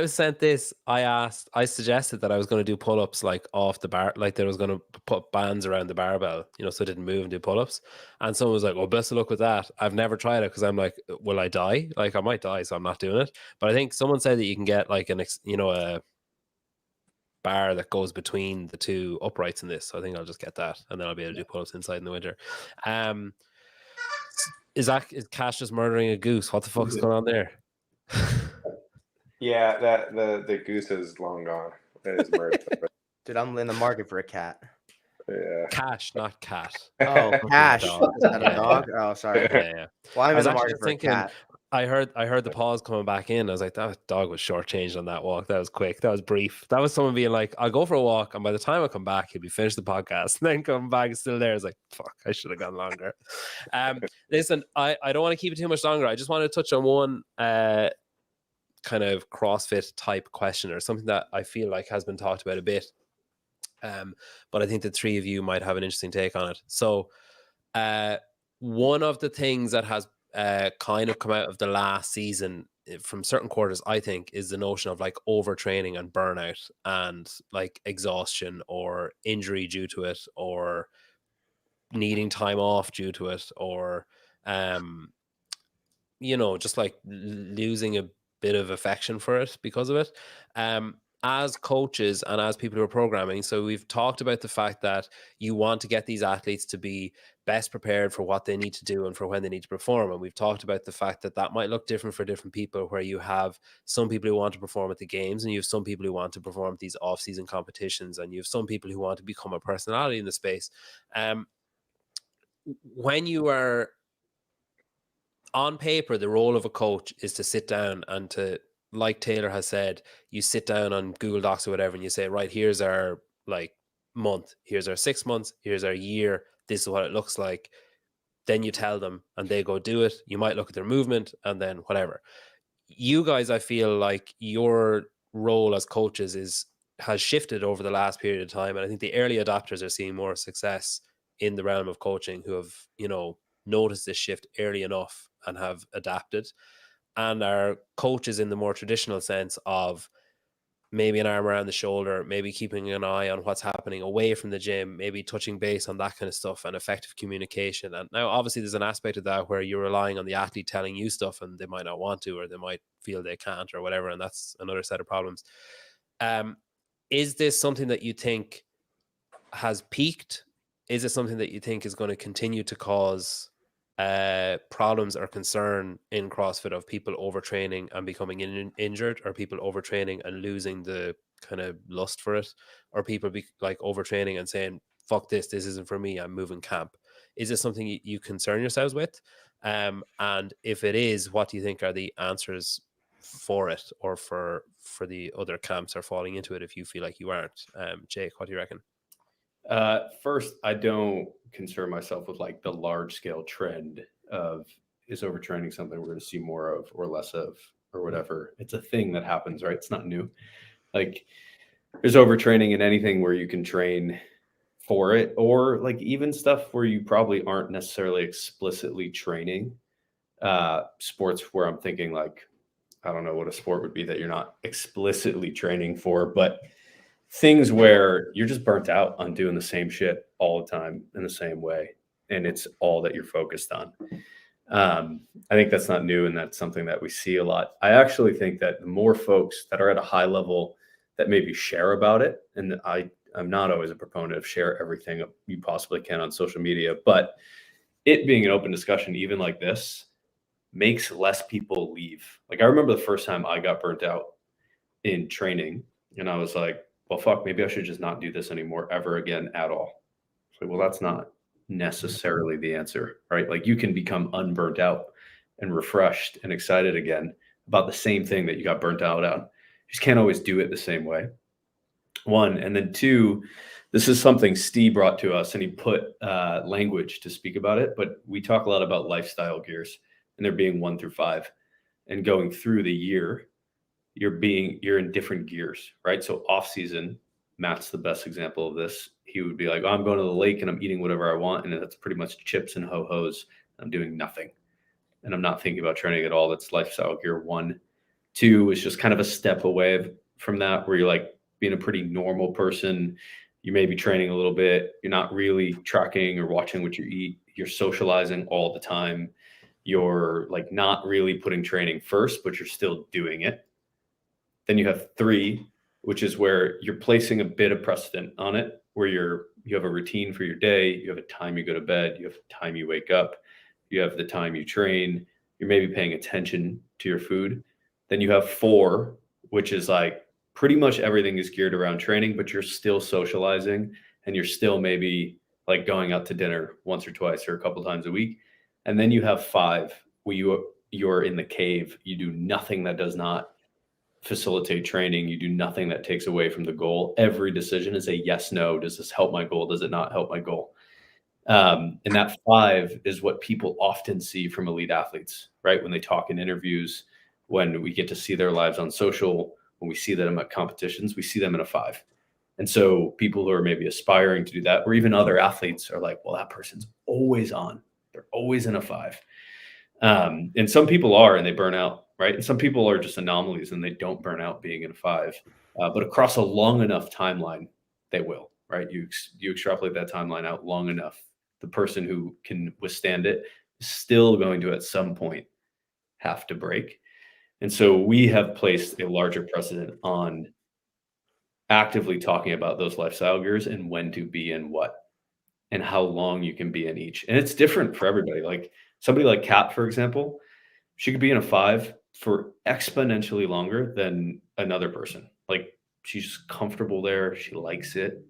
was sent this, I suggested that I was going to do pull-ups like off the bar, like that I was going to put bands around the barbell, so it didn't move and do pull-ups. And someone was like, well, best of luck with that. I've never tried it, because I'm like, will I die? Like, I might die, so I'm not doing it. But I think someone said that you can get like a bar that goes between the 2 uprights in this. So I think I'll just get that, and then I'll be able to do pull-ups inside in the winter. Is Cash just murdering a goose? What the fuck is going on there? Yeah, that the goose is long gone. It is murdered. Dude, I'm in the market for a cat. Yeah. Cash, not cat. Oh, Cash. Is that a dog? Oh, sorry. Yeah. Well, I'm in the market for a cat. I heard the pause coming back in. I was like, that dog was shortchanged on that walk. That was quick. That was brief. That was someone being like, I'll go for a walk, and by the time I come back, he'll be finished the podcast. And then come back, it's still there. It's like, fuck, I should have gone longer. Listen, I don't want to keep it too much longer. I just want to touch on one kind of CrossFit type question, or something that I feel like has been talked about a bit. But I think the 3 of you might have an interesting take on it. So one of the things that has kind of come out of the last season from certain quarters, I think, is the notion of like overtraining and burnout and like exhaustion or injury due to it, or needing time off due to it, or just like losing a bit of affection for it because of it. As coaches and as people who are programming, so we've talked about the fact that you want to get these athletes to be best prepared for what they need to do and for when they need to perform. And we've talked about the fact that that might look different for different people, where you have some people who want to perform at the games, and you have some people who want to perform at these off-season competitions, and you have some people who want to become a personality in the space. When you are on paper, the role of a coach is to sit down and to, like Taylor has said, you sit down on Google Docs or whatever, and you say, right, here's our like month, here's our 6 months, here's our year, this is what it looks like. Then you tell them and they go do it. You might look at their movement and then whatever. You guys, I feel like your role as coaches has shifted over the last period of time. And I think the early adopters are seeing more success in the realm of coaching, who have, noticed this shift early enough and have adapted, and are coaches in the more traditional sense of maybe an arm around the shoulder, maybe keeping an eye on what's happening away from the gym, maybe touching base on that kind of stuff, and effective communication. And now obviously there's an aspect of that where you're relying on the athlete telling you stuff and they might not want to, or they might feel they can't or whatever, and that's another set of problems. Is this something that you think has peaked? Is it something that you think is going to continue to cause problems or concern in CrossFit, of people overtraining and becoming injured, or people overtraining and losing the kind of lust for it, or people be like overtraining and saying, fuck this isn't for me, I'm moving camp? Is this something you concern yourselves with? And if it is, what do you think are the answers for it, or for the other camps are falling into it if you feel like you aren't? Jake, what do you reckon? First, I don't concern myself with like the large scale trend of, is overtraining something we're going to see more of or less of or whatever. It's a thing that happens, right? It's not new. Like, there's overtraining in anything where you can train for it, or like even stuff where you probably aren't necessarily explicitly training. Sports where I'm thinking like, I don't know what a sport would be that you're not explicitly training for, but things where you're just burnt out on doing the same shit all the time in the same way, and it's all that you're focused on. I think that's not new, and that's something that we see a lot. I actually think that the more folks that are at a high level that maybe share about it, and I'm not always a proponent of share everything you possibly can on social media, but it being an open discussion, even like this, makes less people leave. Like, I remember the first time I got burnt out in training, and I was like, well, fuck, maybe I should just not do this anymore ever again at all. So, well, that's not necessarily the answer, right? Like, you can become unburnt out and refreshed and excited again about the same thing that you got burnt out on. You just can't always do it the same way. One, and then two, this is something Steve brought to us, and he put language to speak about it, but we talk a lot about lifestyle gears, and there being 1 through 5, and going through the year, you're in different gears, right? So off season, Matt's the best example of this. He would be like, oh, I'm going to the lake and I'm eating whatever I want, and that's pretty much chips and ho-hos. I'm doing nothing, and I'm not thinking about training at all. That's lifestyle gear 1. 2 is just kind of a step away from that, where you're like being a pretty normal person. You may be training a little bit. You're not really tracking or watching what you eat. You're socializing all the time. You're like not really putting training first, but you're still doing it. Then you have 3, which is where you're placing a bit of precedent on it, where you have a routine for your day. You have a time you go to bed. You have a time you wake up. You have the time you train. You're maybe paying attention to your food. Then you have 4, which is like pretty much everything is geared around training, but you're still socializing, and you're still maybe like going out to dinner once or twice or a couple times a week. And then you have 5, where you're in the cave. You do nothing that does not facilitate training. You do nothing that takes away from the goal. Every decision is a yes, no. Does this help my goal? Does it not help my goal? And that 5 is what people often see from elite athletes, right? When they talk in interviews, when we get to see their lives on social, when we see them at competitions, we see them in a 5. And so people who are maybe aspiring to do that, or even other athletes, are like, well, that person's always on. They're always in a 5. And some people are, and they burn out, right? And some people are just anomalies and they don't burn out being in a 5. But across a long enough timeline, they will, right? You extrapolate that timeline out long enough, the person who can withstand it is still going to at some point have to break. And so we have placed a larger precedent on actively talking about those lifestyle gears and when to be in what and how long you can be in each. And it's different for everybody. Like somebody like Kat, for example, she could be in a 5 for exponentially longer than another person. Like she's comfortable there. She likes it,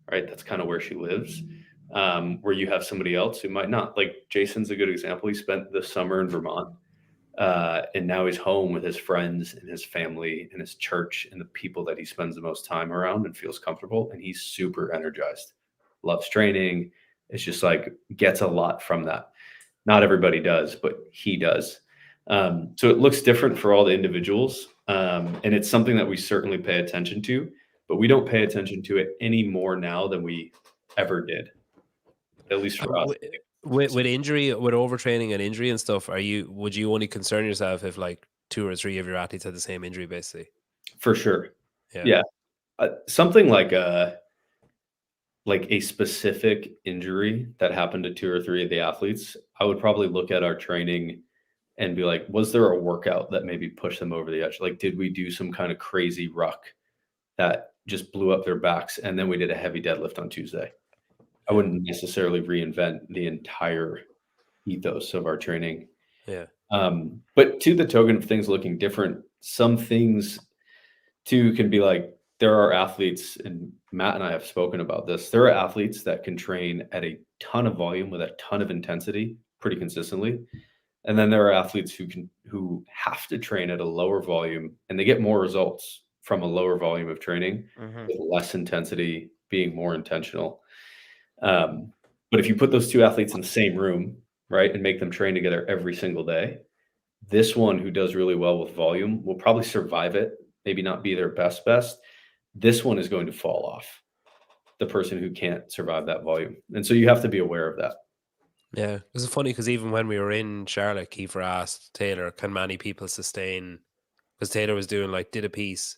right? That's kind of where she lives. Where you have somebody else who might not. Like Jason's a good example. He spent the summer in Vermont. And now he's home with his friends and his family and his church and the people that he spends the most time around and feels comfortable. And he's super energized, loves training. It's just like gets a lot from that. Not everybody does, but he does. So it looks different for all the individuals. And it's something that we certainly pay attention to, but we don't pay attention to it any more now than we ever did, at least for us. With injury, with overtraining and injury and stuff, would you only concern yourself if like 2 or 3 of your athletes had the same injury, basically? For sure. Yeah. Something like a specific injury that happened to 2 or 3 of the athletes, I would probably look at our training and be like, was there a workout that maybe pushed them over the edge? Like, did we do some kind of crazy ruck that just blew up their backs? And then we did a heavy deadlift on Tuesday. I wouldn't necessarily reinvent the entire ethos of our training. Yeah. But to the token of things looking different, some things too can be like, there are athletes, and Matt and I have spoken about this. There are athletes that can train at a ton of volume with a ton of intensity pretty consistently. And then there are athletes who have to train at a lower volume and they get more results from a lower volume of training with less intensity, being more intentional. But if you put those 2 athletes in the same room, right, and make them train together every single day, this one who does really well with volume will probably survive it, maybe not be their best. This one is going to fall off, the person who can't survive that volume. And so you have to be aware of that. Yeah, this is funny because even when we were in Charlotte, Kiefer asked Taylor, can many people sustain? Because Taylor was doing did a piece,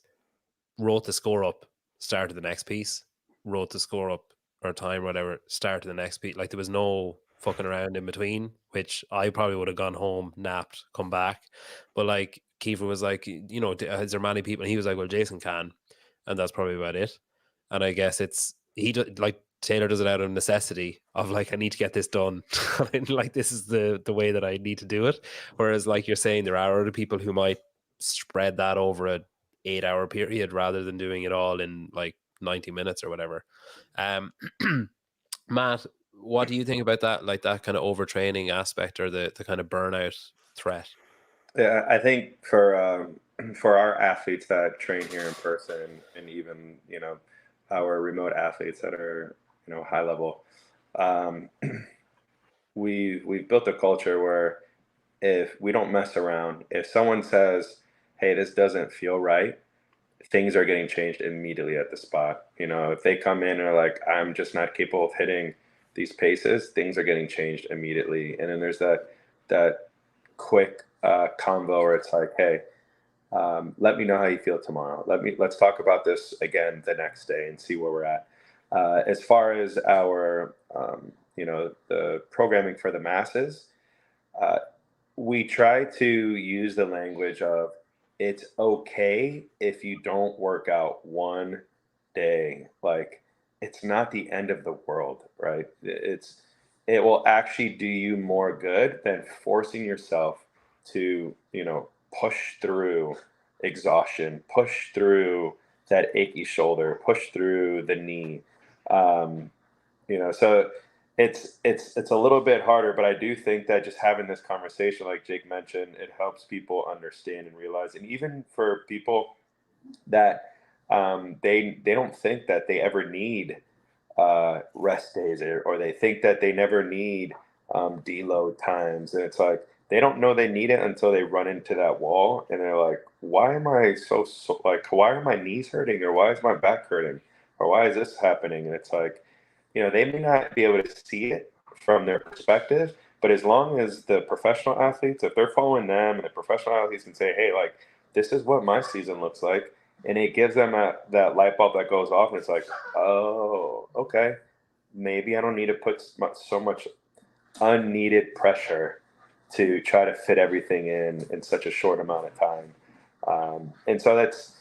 wrote the score up, started the next piece, wrote the score up or time, whatever, started the next piece. Like there was no fucking around in between, which I probably would have gone home, napped, come back. But like Kiefer was like, is there many people? And he was like, well, Jason can. And that's probably about it. And I guess Taylor does it out of necessity of I need to get this done. This is the way that I need to do it. Whereas like you're saying, there are other people who might spread that over a 8-hour period rather than doing it all in 90 minutes or whatever. Matt, what do you think about that? Like that kind of overtraining aspect or the kind of burnout threat? Yeah, I think for our athletes that train here in person, and even our remote athletes that are high level, we've built a culture where if we don't mess around, if someone says, "Hey, this doesn't feel right," things are getting changed immediately at the spot. If they come in and are like, "I'm just not capable of hitting these paces," things are getting changed immediately. And then there's that quick convo where it's like, "Hey, let me know how you feel tomorrow. Let's talk about this again the next day and see where we're at." As far as our the programming for the masses, we try to use the language of, it's okay if you don't work out one day. Like, it's not the end of the world, right? It will actually do you more good than forcing yourself to, push through exhaustion, push through that achy shoulder, push through the knee. So it's a little bit harder, but I do think that just having this conversation, like Jake mentioned, it helps people understand and realize. And even for people that they don't think that they ever need rest days, or they think that they never need deload times, and it's like they don't know they need it until they run into that wall and they're like, why am I so why are my knees hurting, or why is my back hurting, or why is this happening? And it's like, they may not be able to see it from their perspective, But as long as the professional athletes, if they're following them and the professional athletes can say, hey, like, this is what my season looks like, and it gives them that light bulb that goes off, and it's like, oh, okay, maybe I don't need to put so much unneeded pressure to try to fit everything in such a short amount of time. And so that's,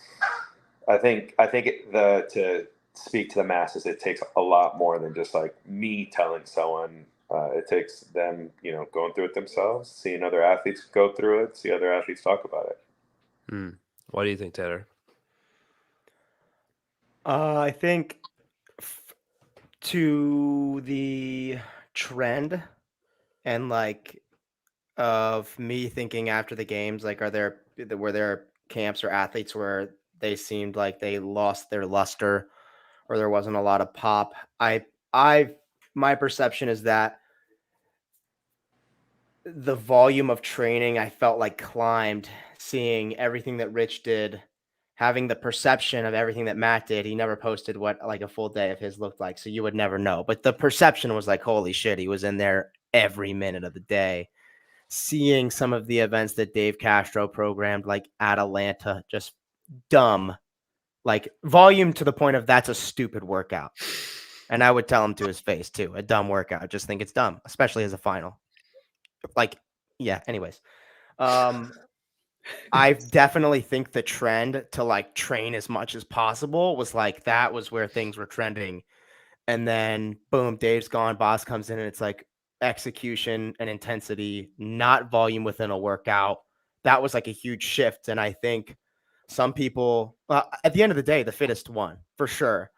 I think to speak to the masses, it takes a lot more than just like me telling someone. It takes them, going through it themselves, seeing other athletes go through it, see other athletes talk about it. What do you think, Taylor? I think to the trend and like of me thinking after the games, like, were there camps or athletes where they seemed like they lost their luster or there wasn't a lot of pop? My perception is that the volume of training I felt like climbed, seeing everything that Rich did, having the perception of everything that Matt did. He never posted what like a full day of his looked like, so you would never know. But the perception was like, holy shit, he was in there every minute of the day. Seeing some of the events that Dave Castro programmed, like Atalanta, just dumb, like volume to the point of that's a stupid workout. And I would tell him to his face too, a dumb workout. I just think it's dumb, especially as a final. Like, yeah, anyways. I definitely think the trend to like train as much as possible was like, that was where things were trending. And then boom, Dave's gone, Boss comes in, and it's like execution and intensity, not volume within a workout. That was like a huge shift. And I think some people, at the end of the day, the fittest won for sure.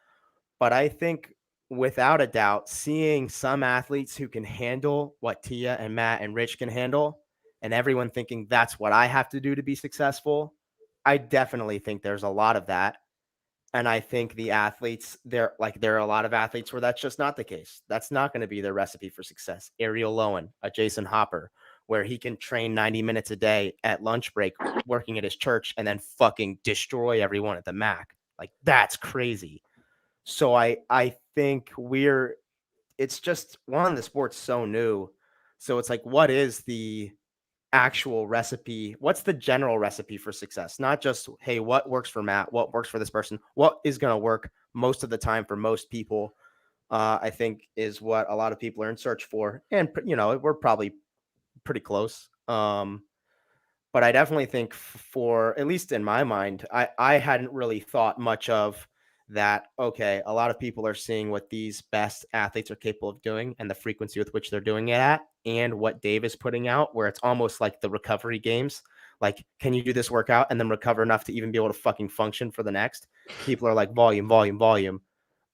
But I think without a doubt, seeing some athletes who can handle what Tia and Matt and Rich can handle, and everyone thinking that's what I have to do to be successful, I definitely think there's a lot of that. And I think the athletes, there are a lot of athletes where that's just not the case. That's not going to be their recipe for success. Ariel Lowen, a Jason Hopper, where he can train 90 minutes a day at lunch break, working at his church, and then fucking destroy everyone at the MAC. Like, that's crazy. So I think it's just, one, the sport's so new. So it's like, what is the actual recipe? What's the general recipe for success? Not just, hey, what works for Matt? What works for this person? What is going to work most of the time for most people? I think is what a lot of people are in search for. And, we're probably pretty close. But I definitely think for, at least in my mind, I hadn't really thought much of that. Okay, a lot of people are seeing what these best athletes are capable of doing and the frequency with which they're doing it at, and what Dave is putting out, where it's almost like the recovery games. Like, can you do this workout and then recover enough to even be able to fucking function for the next? People are like, volume, volume, volume.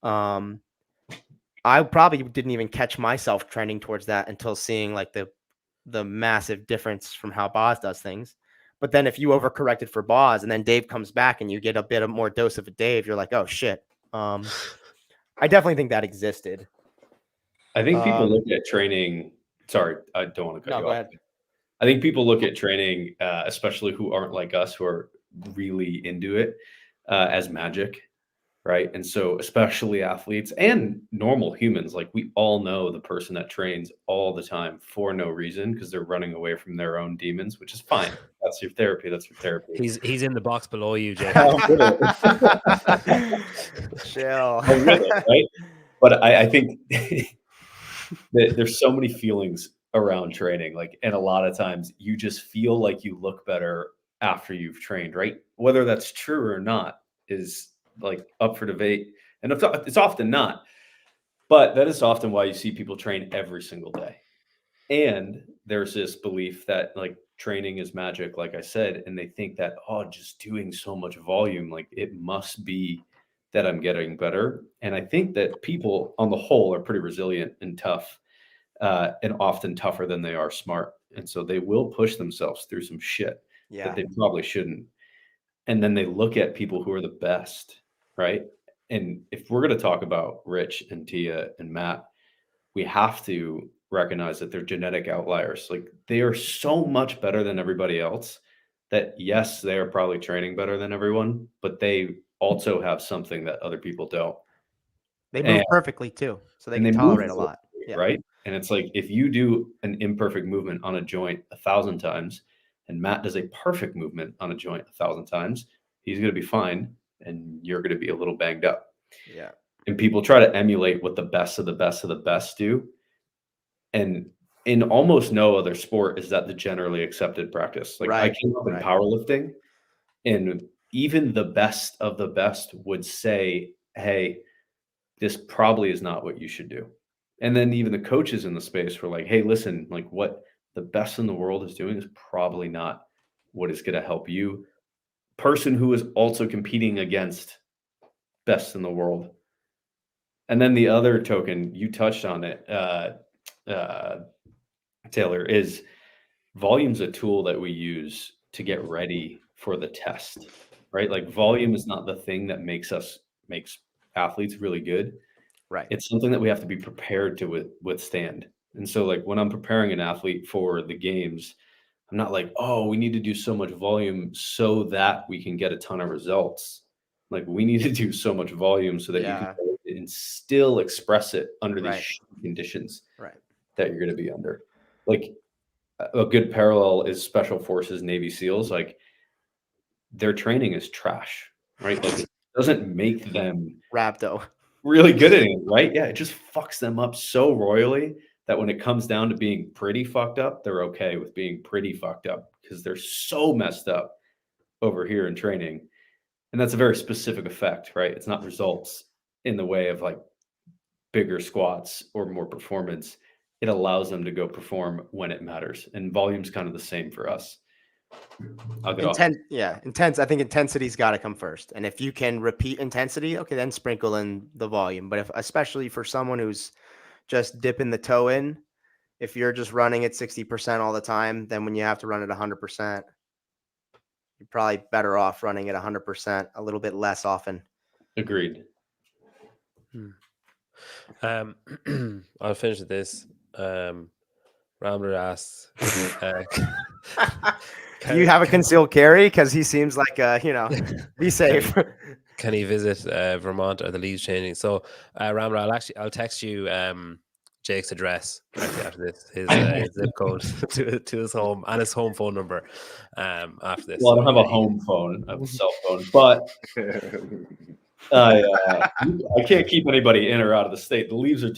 I probably didn't even catch myself trending towards that until seeing like the massive difference from how Boz does things. But then if you overcorrected for Boz and then Dave comes back and you get a bit of more dose of a Dave, you're like, oh shit. I definitely think that existed. I think people look at training. Sorry, I don't want to cut you go off. ahead. I think people look at training, especially who aren't like us, who are really into it, as magic. Right. And so especially athletes and normal humans, like we all know the person that trains all the time for no reason because they're running away from their own demons, which is fine. That's your therapy. That's your therapy. He's in the box below you, Jay. Chill. Right? But I think that there's so many feelings around training, like, and a lot of times you just feel like you look better after you've trained, right? Whether that's true or not is like up for debate, and it's often not, but that is often why you see people train every single day. And there's this belief that like training is magic, like I said, and they think that, oh, just doing so much volume, like it must be that I'm getting better. And I think that people on the whole are pretty resilient and tough, and often tougher than they are smart, and so they will push themselves through some shit that they probably shouldn't. And then they look at people who are the best, right? And if we're going to talk about Rich and Tia and Matt, we have to recognize that they're genetic outliers. Like they are so much better than everybody else that yes, they are probably training better than everyone, but they also have something that other people don't. They move perfectly too, so they can tolerate a lot. Right? And it's like, if you do an imperfect movement on a joint 1,000 times and Matt does a perfect movement on a joint 1,000 times, he's going to be fine and you're going to be a little banged up. Yeah. And people try to emulate what the best of the best of the best do. And in almost no other sport is that the generally accepted practice. Like I came up in powerlifting, and even the best of the best would say, hey, this probably is not what you should do. And then even the coaches in the space were like, hey, listen, like what the best in the world is doing is probably not what is going to help you. Person who is also competing against best in the world. And then the other token, you touched on it, Taylor, is volume's a tool that we use to get ready for the test, right? Like volume is not the thing that makes athletes really good. Right. It's something that we have to be prepared to withstand. And so like when I'm preparing an athlete for the games, I'm not like, oh, we need to do so much volume so that we can get a ton of results. Like we need to do so much volume so that you can and still express it under these conditions that you're going to be under. Like a good parallel is Special Forces, Navy SEALs. Like their training is trash, right? Like it doesn't make them Rhabdo really good at it, right? Yeah, it just fucks them up so royally that when it comes down to being pretty fucked up, they're okay with being pretty fucked up because they're so messed up over here in training. And that's a very specific effect, right? It's not results in the way of like bigger squats or more performance. It allows them to go perform when it matters. And volume's kind of the same for us. I'll get off. Yeah, intense. I think intensity's got to come first. And if you can repeat intensity, okay, then sprinkle in the volume. But if, especially for someone who's just dipping the toe in, if you're just running at 60% all the time, then when you have to run at 100%, you're probably better off running at 100% a little bit less often. Agreed. I'll finish with this. Rambler asks, do you have a concealed carry? Because he seems like, be safe. Can he visit Vermont? Are the leaves changing? So, Rambler, I'll text you Jake's address directly after this, his zip code to his home and his home phone number after this. Well, I don't have a home phone. I have a cell phone, but I can't keep anybody in or out of the state. The leaves are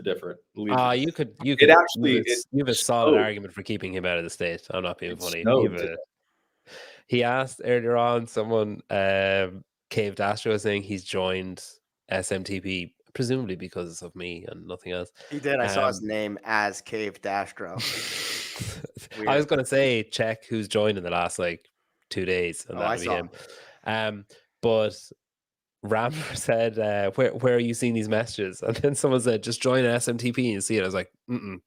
different. You have a solid argument for keeping him out of the state. I'm not being funny. He asked earlier on, someone Caved Astro saying he's joined SMTP presumably because of me and nothing else. He did. I saw his name as Caved Astro. I was going to say check who's joined in the last 2 days, and that'll be him. But Rambler said, where are you seeing these messages? And then someone said, just join an SMTP and see it. I was like, no.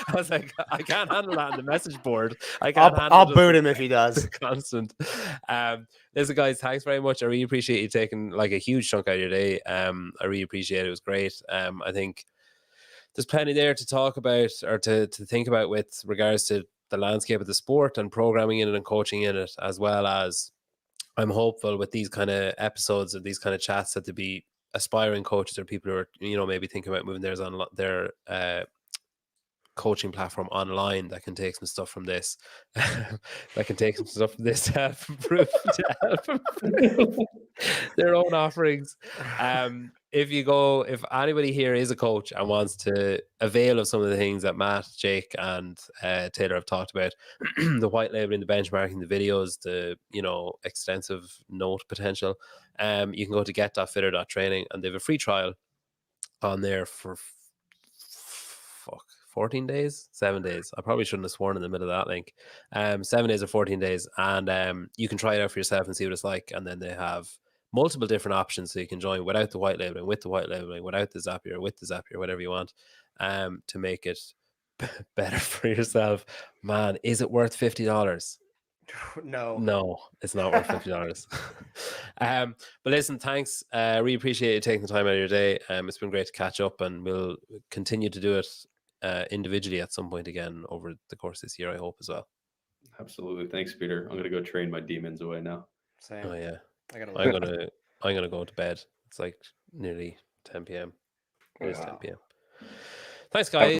I was like, I can't handle that on the message board. I'll boot him if he does. Constant. Listen, guys, thanks very much. I really appreciate you taking a huge chunk out of your day. I really appreciate it. It was great. I think there's plenty there to talk about or to think about with regards to the landscape of the sport and programming in it and coaching in it, as well as I'm hopeful with these kind of episodes or these kind of chats that to be aspiring coaches or people who are, maybe thinking about moving their coaching platform online that can take some stuff from this, to help improve their own offerings. If anybody here is a coach and wants to avail of some of the things that Matt, Jake, and Taylor have talked about, the white labeling, the benchmarking, the videos, the extensive note potential, you can go to get.fitr.training, and they have a free trial on there for 14 days, 7 days. I probably shouldn't have sworn in the middle of that link. 7 days or 14 days, and you can try it out for yourself and see what it's like. And then they have multiple different options, so you can join without the white labeling, with the white labeling, without the Zapier, with the Zapier, whatever you want, to make it better for yourself. Man, is it worth $50? No, it's not worth $50. But listen, thanks. Really appreciate you taking the time out of your day. It's been great to catch up, and we'll continue to do it individually at some point again over the course of this year, I hope, as well. Absolutely. Thanks, Peter. I'm gonna go train my demons away now. Same. Oh yeah. I'm gonna go to bed. It's nearly 10 p.m. It is 10 p.m. Thanks, guys.